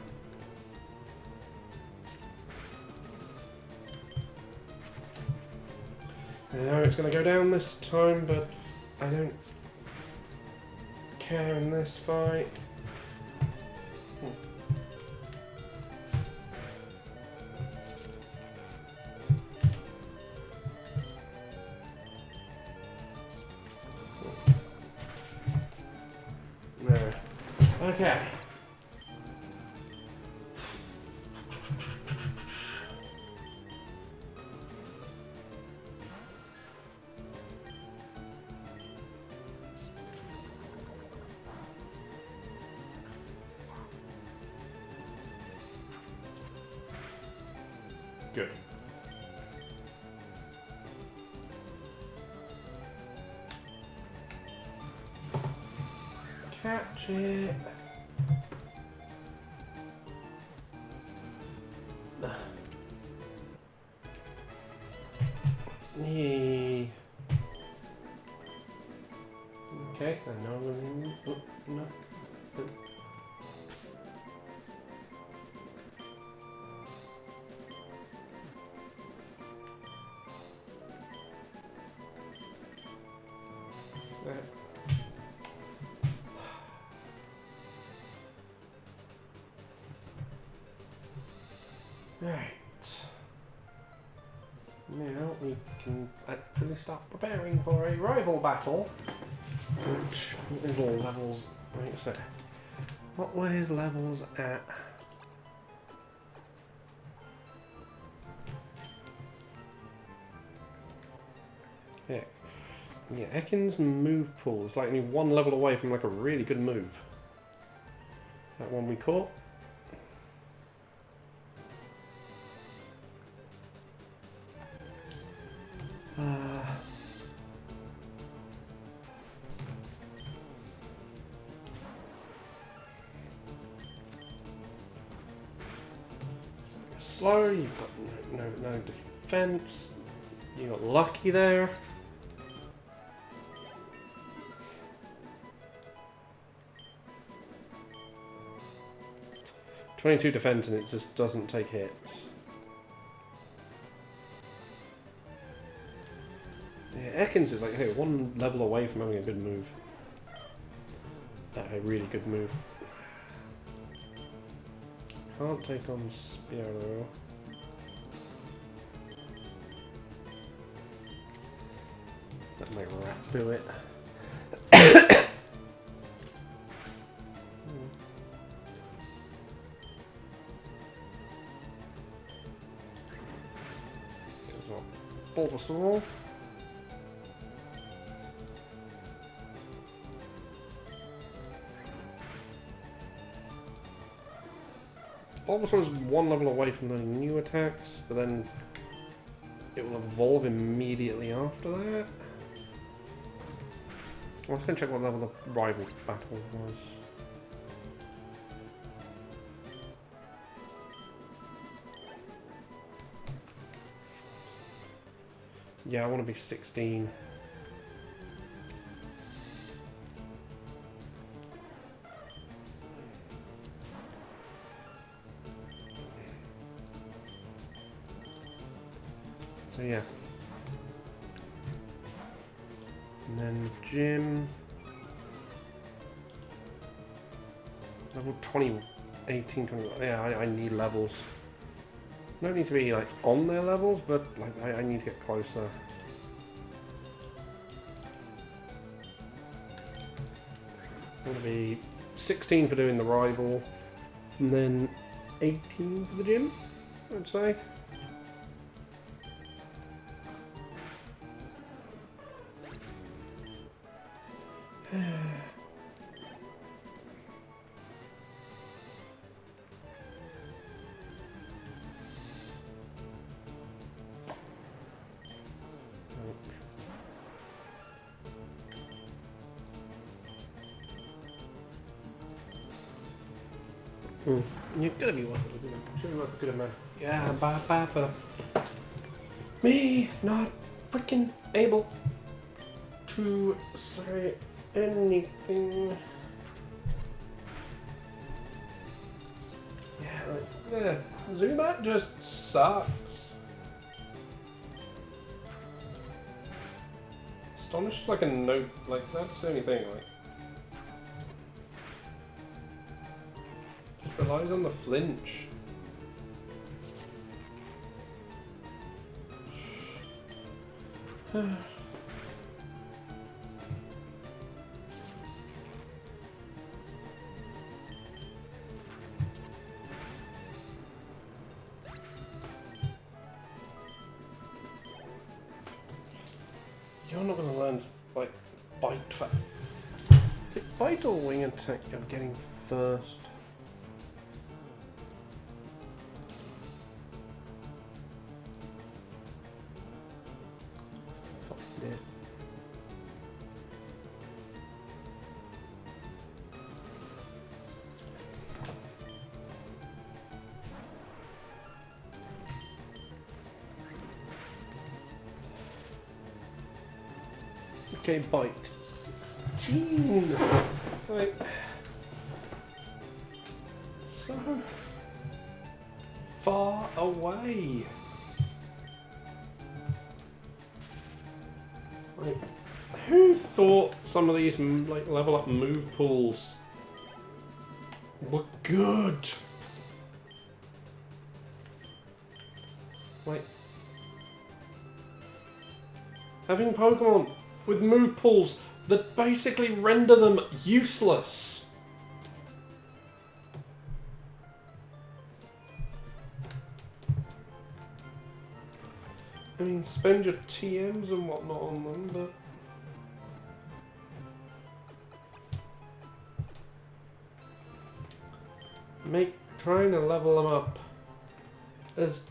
I know it's going to go down this time, but I don't care in this fight. No. Okay. Good. Catch it. Yeah. Okay, I know I'm gonna. Oh, no. Right. Now we can actually start preparing for a rival battle, which is all levels. Right, so what were his levels at? Yeah, yeah. Ekin's move pool is like only one level away from like a really good move. That one we caught. Slow, you've got no defense. You got lucky there. .22 defense and it just doesn't take hits. Yeah, Ekins is like, hey, one level away from having a good move. A really good move. Can't take on Spear though. Let my rat do it. Bulbasaur. Bulbasaur is one level away from learning new attacks, but then it will evolve immediately after that. I was going to check what level the rival battle was. Yeah, I want to be 16. So yeah. And then gym. Level 20, 18, 20. Yeah, I need levels. I don't need to be like on their levels, but like I need to get closer. I'm gonna be 16 for doing the rival, and then 18 for the gym, I'd say. You're gonna be worth it. Should be worth a good amount. Yeah, ba. Me not freaking able to say anything. Yeah, like, Zubat just sucks. Astonish is like a note, like that's the only thing, like. Just relies on the flinch. You're not going to learn, like, bite for... Is it bite or wing attack you're getting first? Yeah. Okay, bite 16. Right. So far away. Right. Who thought some of these like level up move pools were good? Like having Pokemon with move pools that basically render them useless. I mean, spend your TMs and whatnot on them, but make trying to level them up as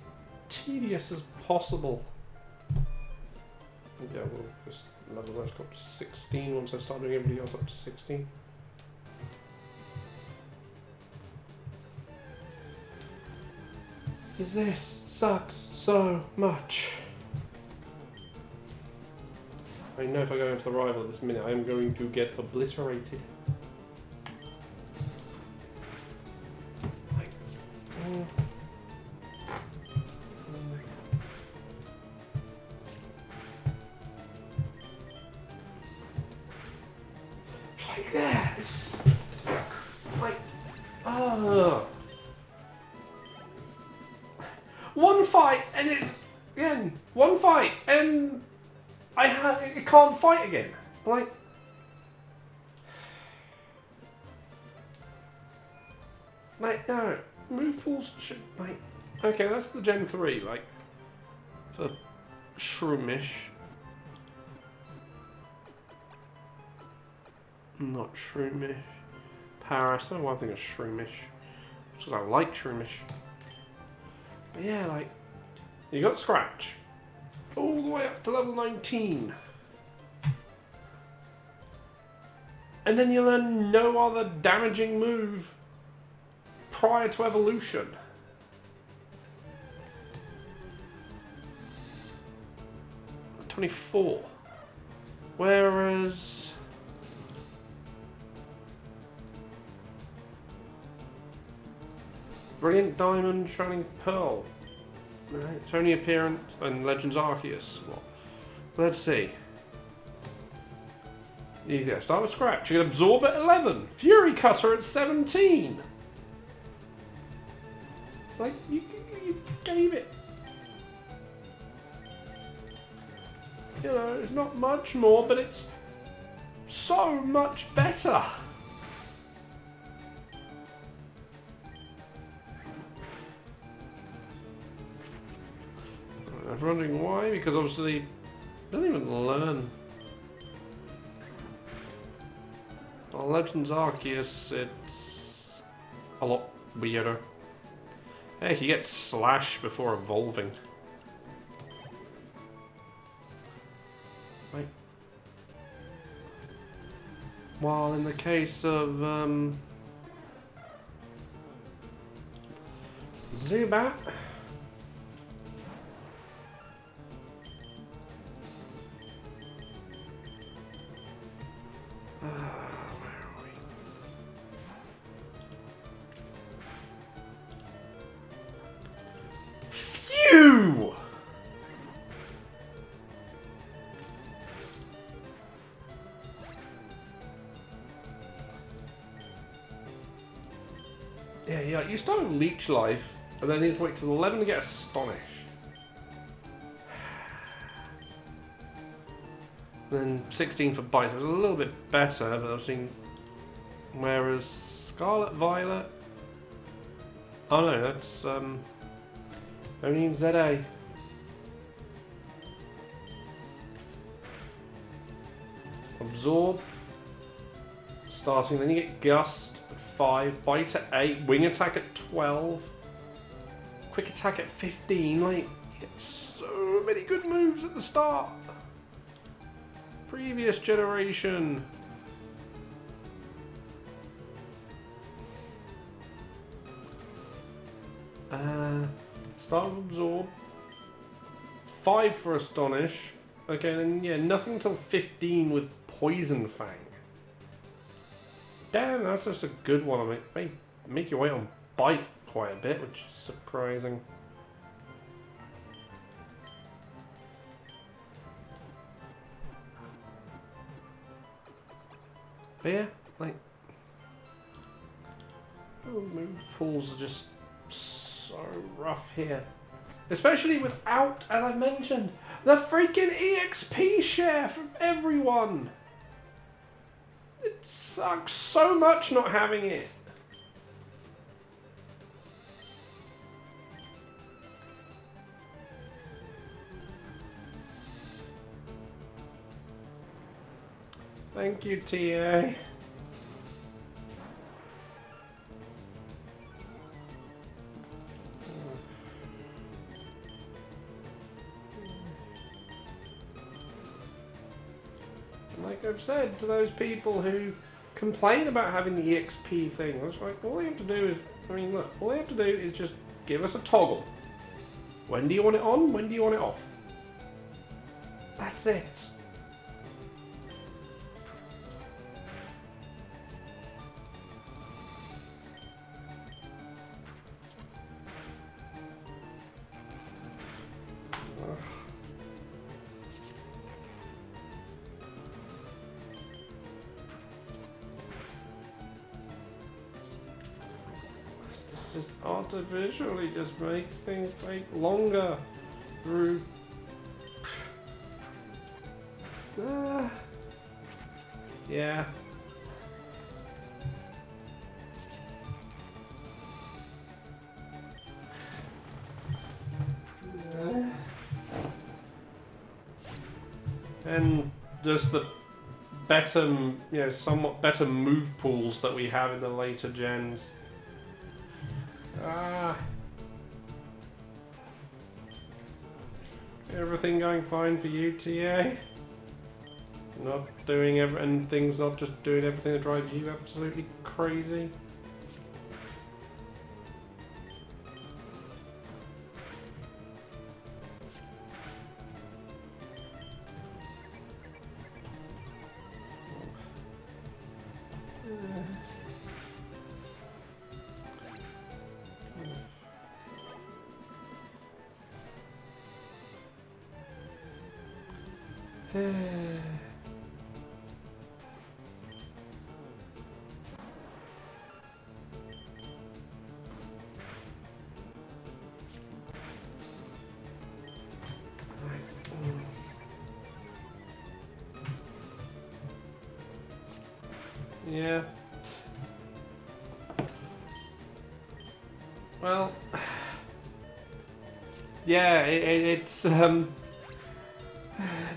tedious as possible. Yeah, we'll just level those up to 16 once I start doing everybody else up to 16. This sucks so much. I know if I go into the rival this minute, I am going to get obliterated. Like that. It's just like, one fight and it's again one fight and it can't fight again. Like, no, move pools should okay. That's the Gen 3, like for Shroomish. Not Shroomish. Paras. I don't know why I think of Shroomish. Because I like Shroomish. But yeah, like, you got Scratch. All the way up to level 19. And then you learn no other damaging move prior to evolution. '24. Whereas Brilliant Diamond, Shining Pearl. Right, Tony Appearance and Legends Arceus. What? Let's see. Yeah, start with Scratch. You can Absorb at 11. Fury Cutter at 17. Like, you gave it. You know, it's not much more, but it's so much better. I was wondering why, because obviously you don't even learn. Well, Legends Arceus, it's a lot weirder. Heck, you get Slash before evolving. Right. While in the case of Zubat, yeah, you start with Leech Life, and then you need to wait till 11 to get Astonish. Then 16 for Bite, so it was a little bit better, but I've seen. Whereas Scarlet Violet. Oh no, that's only in ZA. Absorb. Starting, then you get Gust at 5, Bite at 8, Wing Attack at 12, Quick Attack at 15. Like, you get so many good moves at the start. Previous generation. Start of Absorb. 5 for Astonish. Okay, then yeah, nothing till 15 with Poison Fang. Damn, that's just a good one. Make your way on Bite quite a bit, which is surprising. But yeah, like, move pools are just so rough here. Especially without, as I mentioned, the freaking EXP share from everyone. It sucks so much not having it. Thank you, TA. Like I've said to those people who complain about having the EXP thing, I was like, all they have to do is, I mean, look, all they have to do is just give us a toggle. When do you want it on? When do you want it off? That's it. Just artificially just makes things take longer through. Yeah. And just the better, you know, somewhat better move pools that we have in the later gens. Everything going fine for you, TA? Not doing and things not just doing everything that drives you absolutely crazy? Yeah. Well, yeah, it's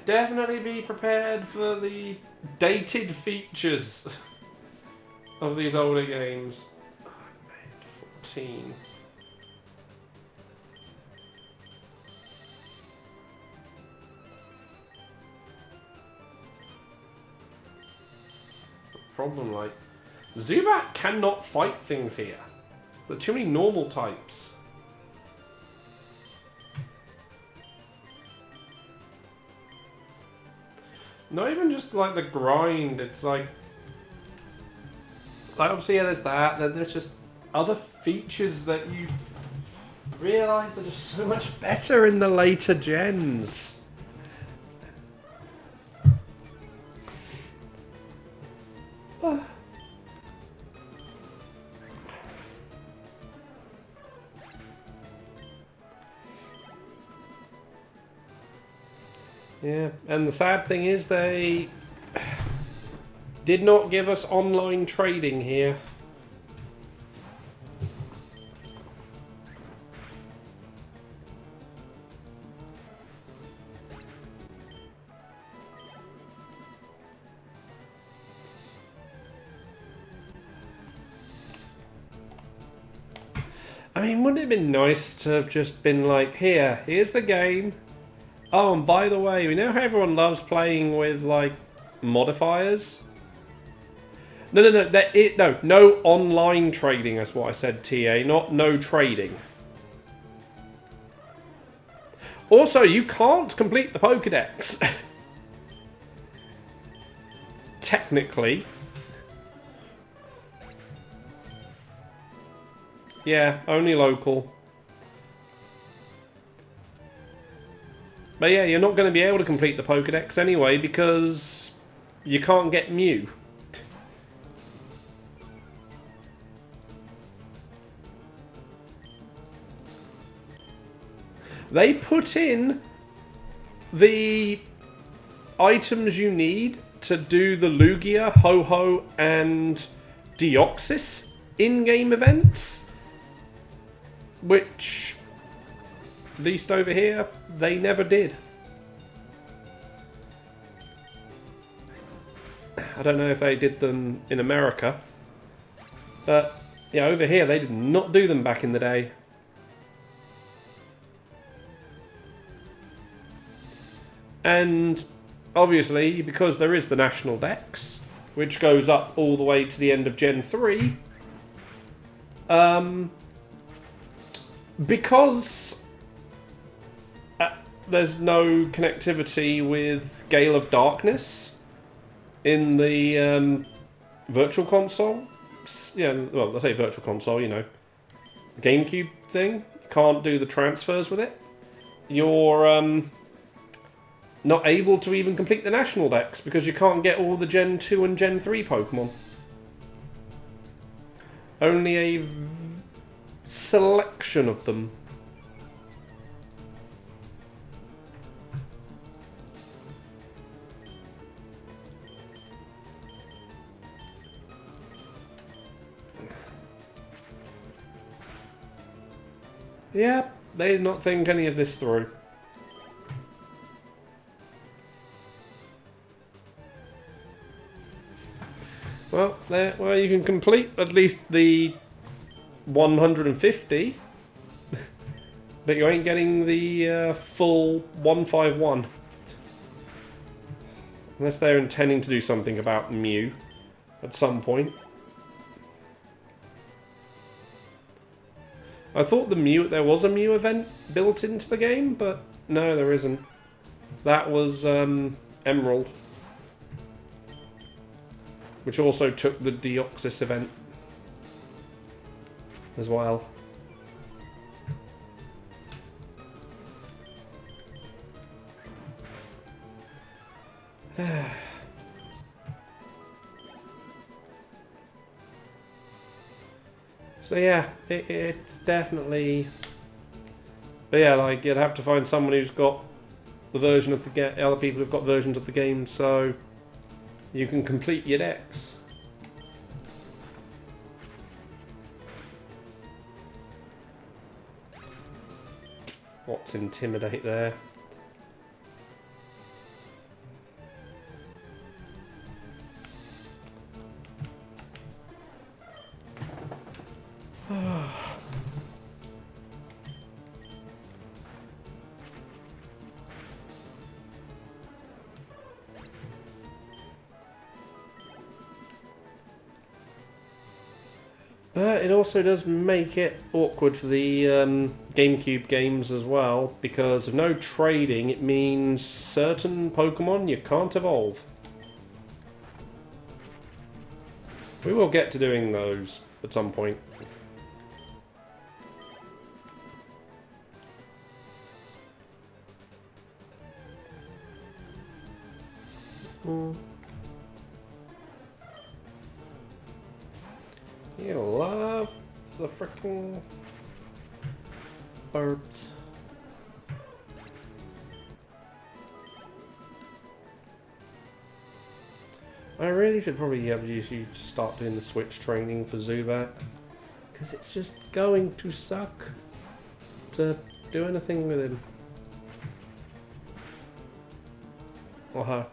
definitely be prepared for the dated features of these older games. Oh, man, 14. Problem, like, Zubat cannot fight things here. There are too many normal types. Not even just like the grind, it's like obviously yeah, there's that, then there's just other features that you realise are just so much better in the later gens. Yeah, and the sad thing is they did not give us online trading here. I mean, wouldn't it have been nice to have just been like, here's the game. Oh, and by the way, we know how everyone loves playing with, like, modifiers? No, no online trading, that's what I said, TA, not no trading. Also, you can't complete the Pokédex. Technically. Yeah, only local. But yeah, you're not going to be able to complete the Pokédex anyway because you can't get Mew. They put in the items you need to do the Lugia, Ho-Ho, and Deoxys in-game events, which, at least over here, they never did. I don't know if they did them in America, but yeah, over here they did not do them back in the day. And obviously, because there is the National Dex, which goes up all the way to the end of Gen 3, because there's no connectivity with Gale of Darkness in the Virtual Console, yeah, well, I say Virtual Console, you know, GameCube thing, you can't do the transfers with it, you're not able to even complete the National Dex because you can't get all the Gen 2 and Gen 3 Pokemon. Only a selection of them. Yeah, they did not think any of this through. Well, there. Well, you can complete at least the 150, but you ain't getting the full 151. Unless they're intending to do something about Mew at some point. I thought there was a Mew event built into the game, but no, there isn't. That was Emerald, which also took the Deoxys event as well. So yeah, it's definitely... But yeah, like, you'd have to find someone who's got the version of the game, other people who've got versions of the game, so you can complete your decks. What's Intimidate there? But it also does make it awkward for the GameCube games as well, because of no trading, it means certain Pokemon you can't evolve. We will get to doing those at some point. You love the frickin' birds. I really should probably have you start doing the switch training for Zubat, because it's just going to suck to do anything with him. Or her.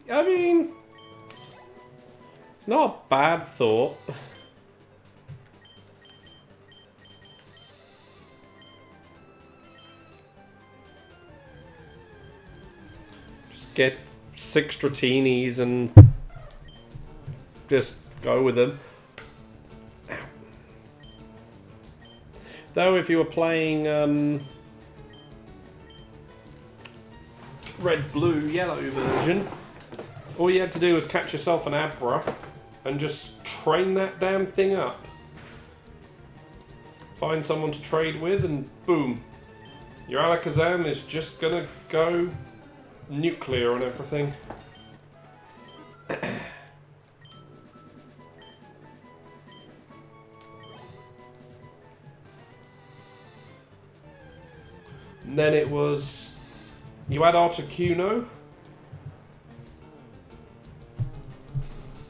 I mean, not a bad thought. get 6 Stratinis and just go with them. Though if you were playing red, blue, yellow version, all you had to do was catch yourself an Abra and just train that damn thing up. Find someone to trade with and boom. Your Alakazam is just gonna go nuclear on everything. And then it was... You had Articuno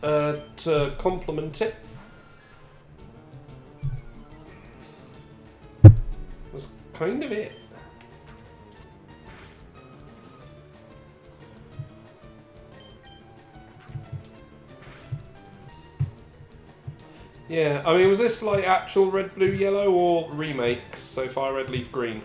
to complement it. Was kind of it. Yeah, I mean, was this like actual red, blue, yellow or remakes? So far, red, leaf, green.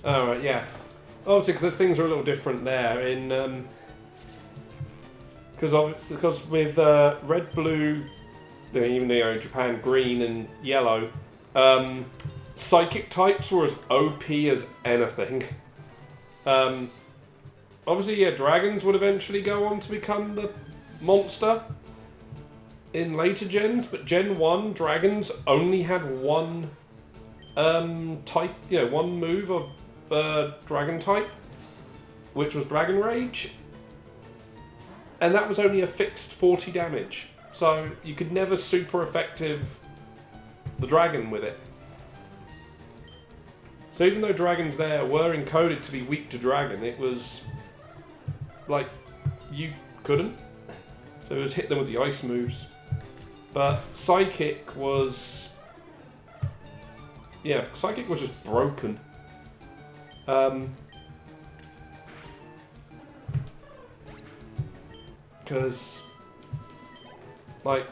Oh, right, yeah. Obviously, because things are a little different there in... Because with red, blue, even though Japan, green and yellow, psychic types were as OP as anything. Obviously, yeah, dragons would eventually go on to become the monster in later gens, but Gen 1 dragons only had one type, one move of dragon type, which was Dragon Rage. And that was only a fixed 40 damage. So you could never super effective the dragon with it. So even though dragons there were encoded to be weak to dragon, it was like you couldn't. So it was hit them with the ice moves. But Psychic was... Yeah, Psychic was just broken. Because, like,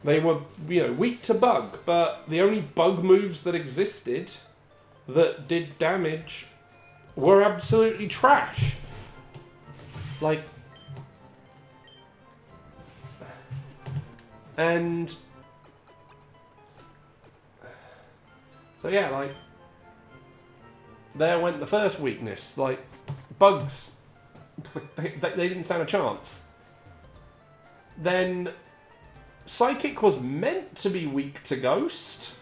they were, weak to bug, but the only bug moves that existed that did damage were absolutely trash. Like, and so yeah, like, there went the first weakness, like, bugs. They didn't stand a chance. Then Psychic was meant to be weak to Ghost,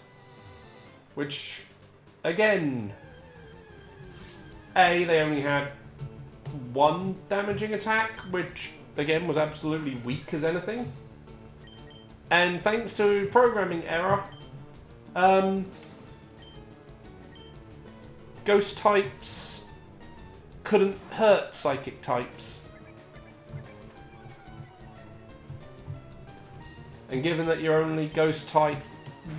which, again, they only had one damaging attack, which, again, was absolutely weak as anything. And thanks to programming error, Ghost types couldn't hurt Psychic types. And given that your only Ghost type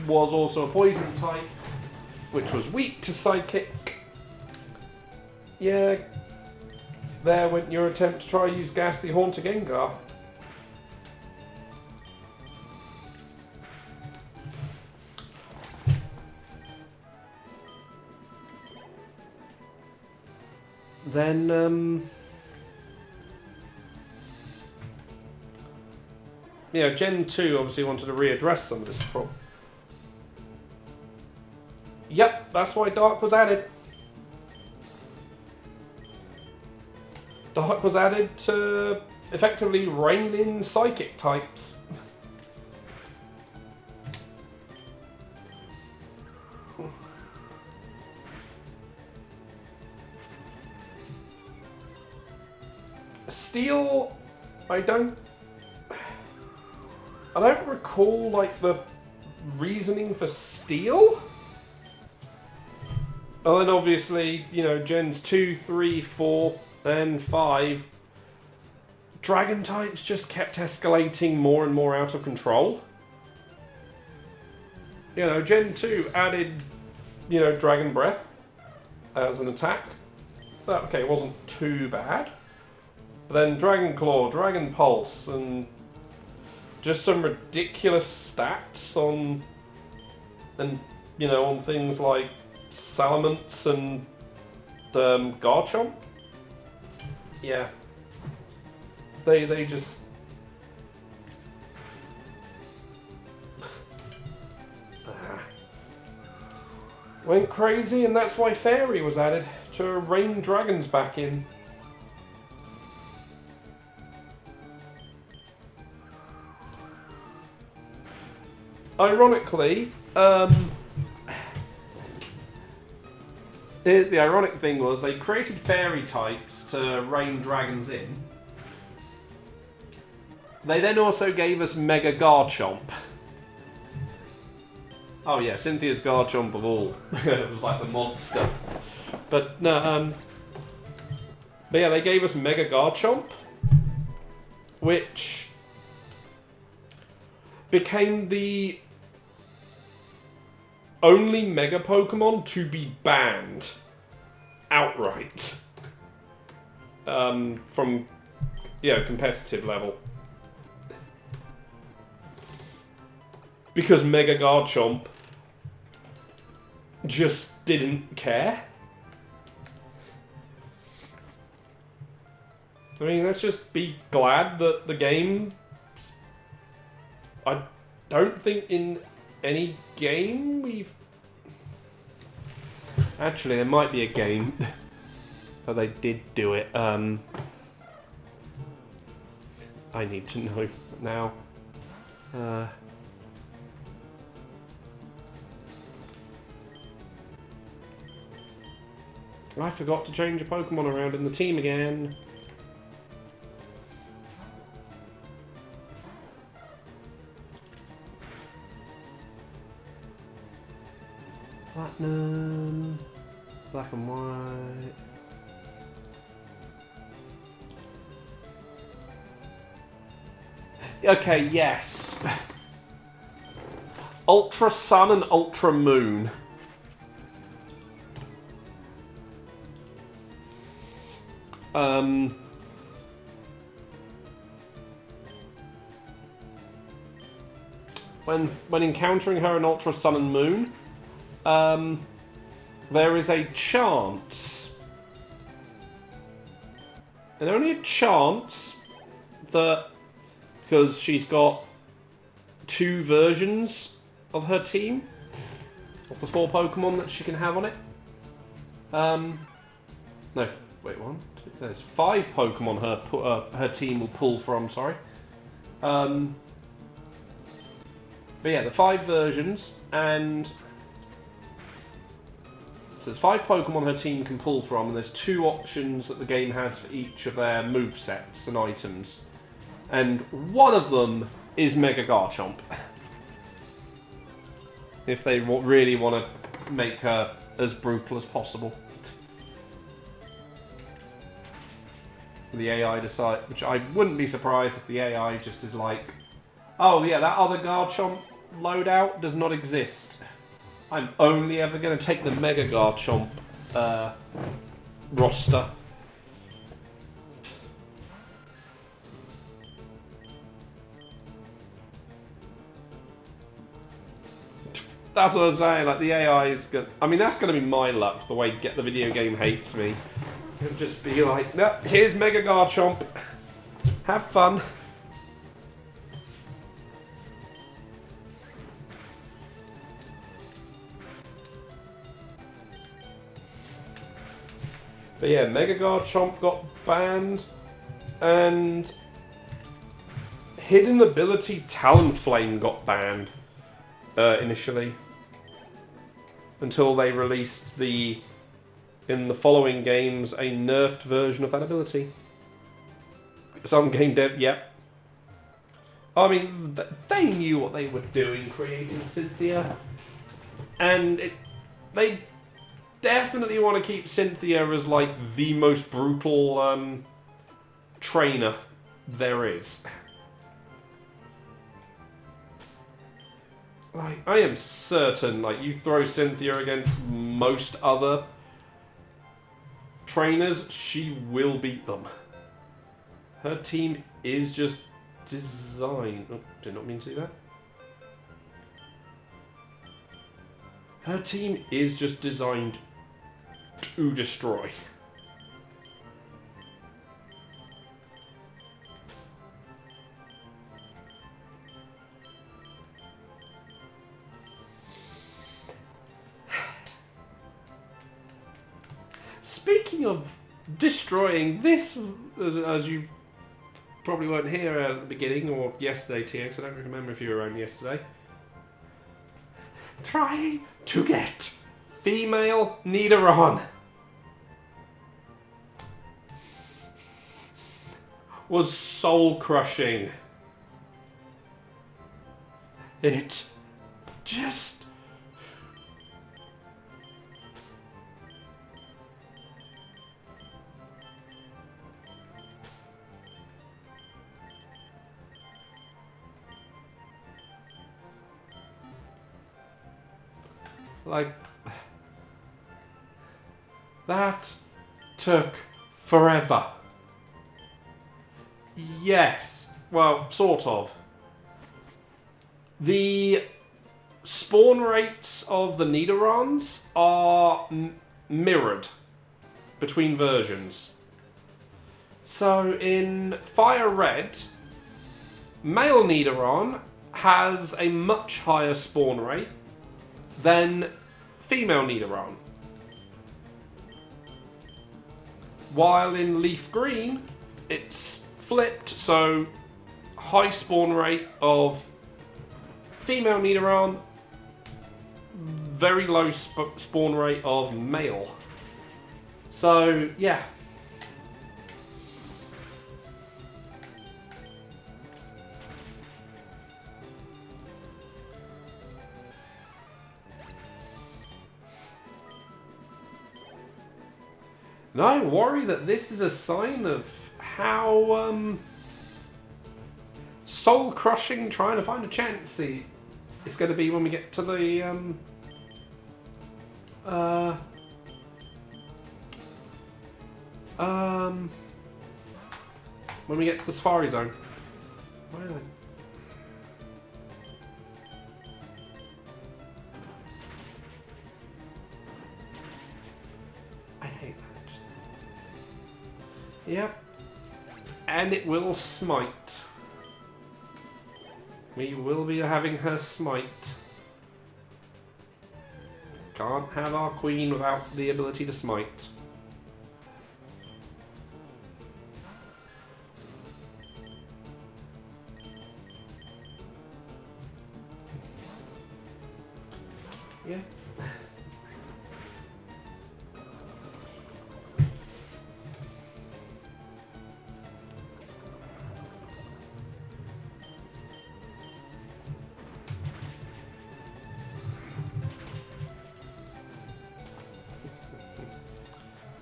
was also a Poison type, which was weak to Psychic, yeah, there went your attempt to try use Ghastly Horn to Gengar. Then, Gen 2 obviously wanted to readdress some of this problem. Yep, that's why Dark was added. Dark was added to effectively rein in Psychic types. Steel, I don't recall, like, the reasoning for Steel. Oh, and obviously, Gens 2, 3, 4, and 5, Dragon types just kept escalating more and more out of control. you know, Gen 2 added, you know, Dragon Breath as an attack. That, okay, it wasn't too bad. But then Dragon Claw, Dragon Pulse, and just some ridiculous stats on, and you know, on things like Salamence and Garchomp. Yeah. They just went crazy, and that's why Fairy was added to rein dragons back in. Ironically, the ironic thing was they created Fairy types to rein dragons in. They then also gave us Mega Garchomp. Oh yeah, Cynthia's Garchomp of all. It was like the monster. But no, but yeah, they gave us Mega Garchomp, which became the only Mega Pokemon to be banned outright from, you know, competitive level. Because Mega Garchomp just didn't care. I mean, let's just be glad that the game... I don't think in any game we've... Actually, there might be a game that they did do it. I need to know now. I forgot to change a Pokemon around in the team again. Platinum, black and white. Okay, yes. Ultra Sun and Ultra Moon. When encountering her in Ultra Sun and Moon, there is a chance, and only a chance, that because she's got 2 versions of her team, of the 4 Pokemon that she can have on it. No, wait, 1, 2, there's 5 Pokemon her team will pull from. Sorry. But yeah, the 5 versions, and so there's 5 Pokemon her team can pull from, and there's 2 options that the game has for each of their movesets and items. And one of them is Mega Garchomp. If they really want to make her as brutal as possible. The AI decide, which I wouldn't be surprised if the AI just is like, oh yeah, that other Garchomp loadout does not exist. I'm only ever going to take the Mega Garchomp roster. That's what I was saying, like the AI is going to... I mean, that's going to be my luck, the way Get the Video Game hates me. It'll just be like, no, here's Mega Garchomp. Have fun. But yeah, Mega Garchomp got banned, and Hidden Ability Talonflame got banned initially, until they released in the following games a nerfed version of that ability. Some game dev, yep. I mean, they knew what they were doing creating Cynthia, and they definitely want to keep Cynthia as like the most brutal trainer there is. Like, I am certain, like, you throw Cynthia against most other trainers, she will beat them. Her team is just designed... Oh, did not mean to do that. Her team is just designed to destroy. Speaking of destroying, this, as you probably weren't here at the beginning or yesterday, TX, I don't remember if you were around yesterday. Trying to get female Nidoran was soul crushing. It just... like, that took forever. Yes, well, sort of. The spawn rates of the Nidorans are mirrored between versions. So in Fire Red, male Nidoran has a much higher spawn rate than female Nidoran. While in Leaf Green, it's flipped, so high spawn rate of female Nidoran, very low spawn rate of male. So, yeah. And I worry that this is a sign of how soul-crushing trying to find a chance it's going to be when we get to the when we get to the Safari Zone. Why are they? I hate that. Yep. And it will smite. We will be having her smite. Can't have our queen without the ability to smite. Yeah.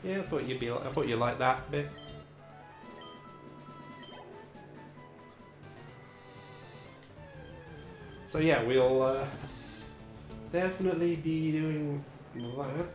Yeah, I thought you'd like that bit. So yeah, we'll definitely be doing that.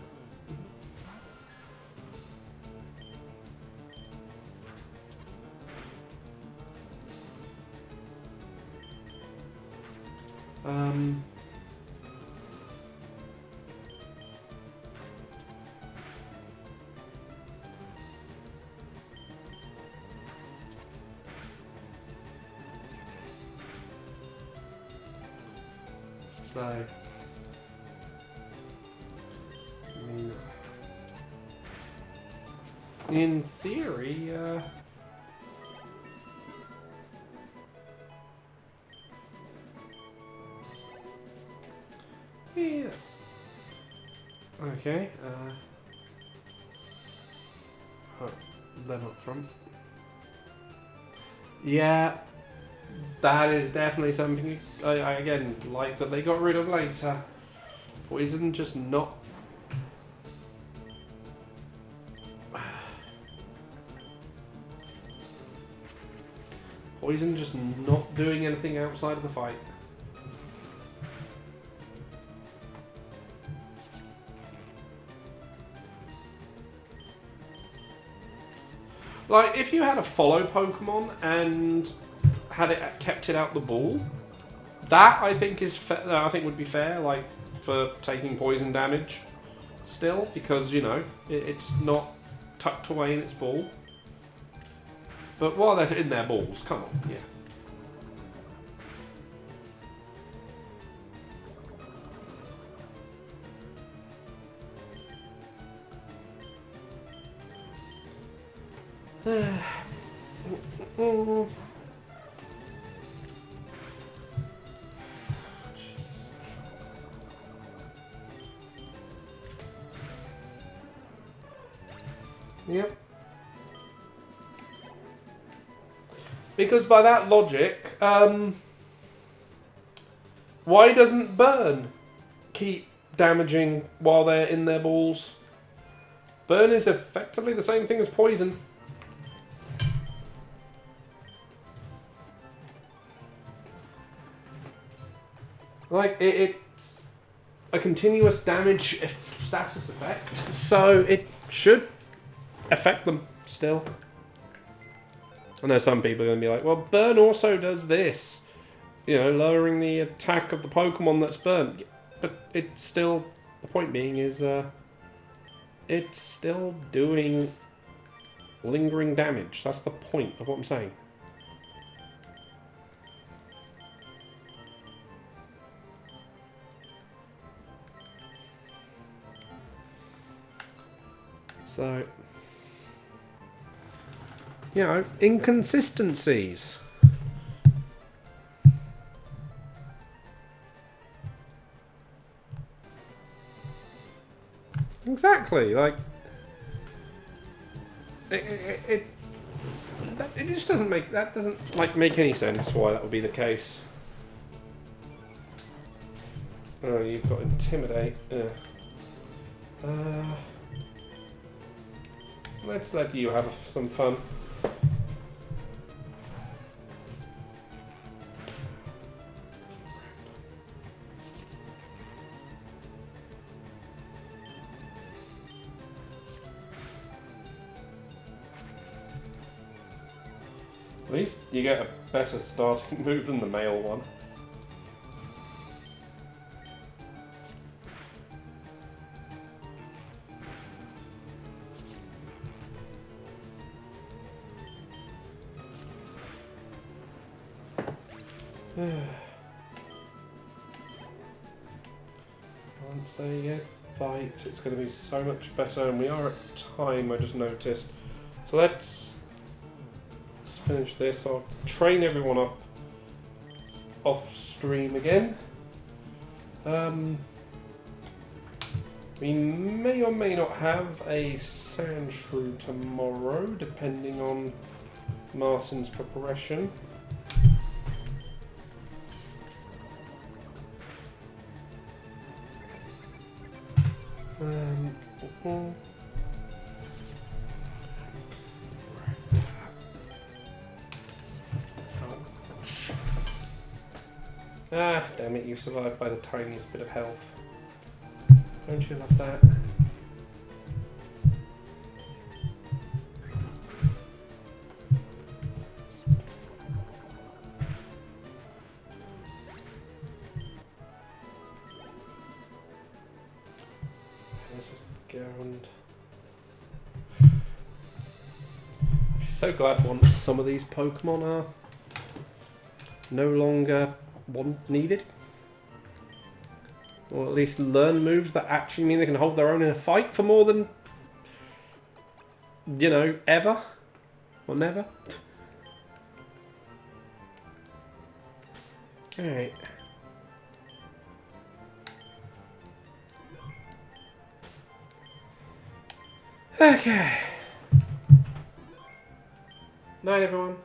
So, I mean, in theory, yes. Okay. Them up front. Yeah. That is definitely something I again like that they got rid of later. Poison just not. Poison just not doing anything outside of the fight. Like, if you had a follow Pokemon and had it kept it out the ball, that I think is I think would be fair. Like for taking poison damage, still because you know it's not tucked away in its ball. But while they're in their balls, come on, yeah. Yep. Because by that logic, why doesn't burn keep damaging while they're in their balls? Burn is effectively the same thing as poison. Like, it's a continuous damage status effect, so it should affect them still. I know some people are going to be like, well, burn also does this. You know, lowering the attack of the Pokemon that's burnt. But it's still, the point being is, it's still doing lingering damage. That's the point of what I'm saying. So, you know, inconsistencies. Exactly, like it just doesn't make make any sense why that would be the case. Oh, you've got intimidate. Let's let you have some fun. At least you get a better starting move than the male one. Once they get bite, it's going to be so much better, and we are at time, I just noticed. So let's finish this. I'll train everyone up off stream again. We may or may not have a Sandshrew tomorrow, depending on Martin's progression. Ouch. Ah, damn it, you survived by the tiniest bit of health. Don't you love that? So glad once some of these Pokemon are no longer needed. Or at least learn moves that actually mean they can hold their own in a fight for more than, you know, ever. Or never. Alright. Okay. Night, everyone.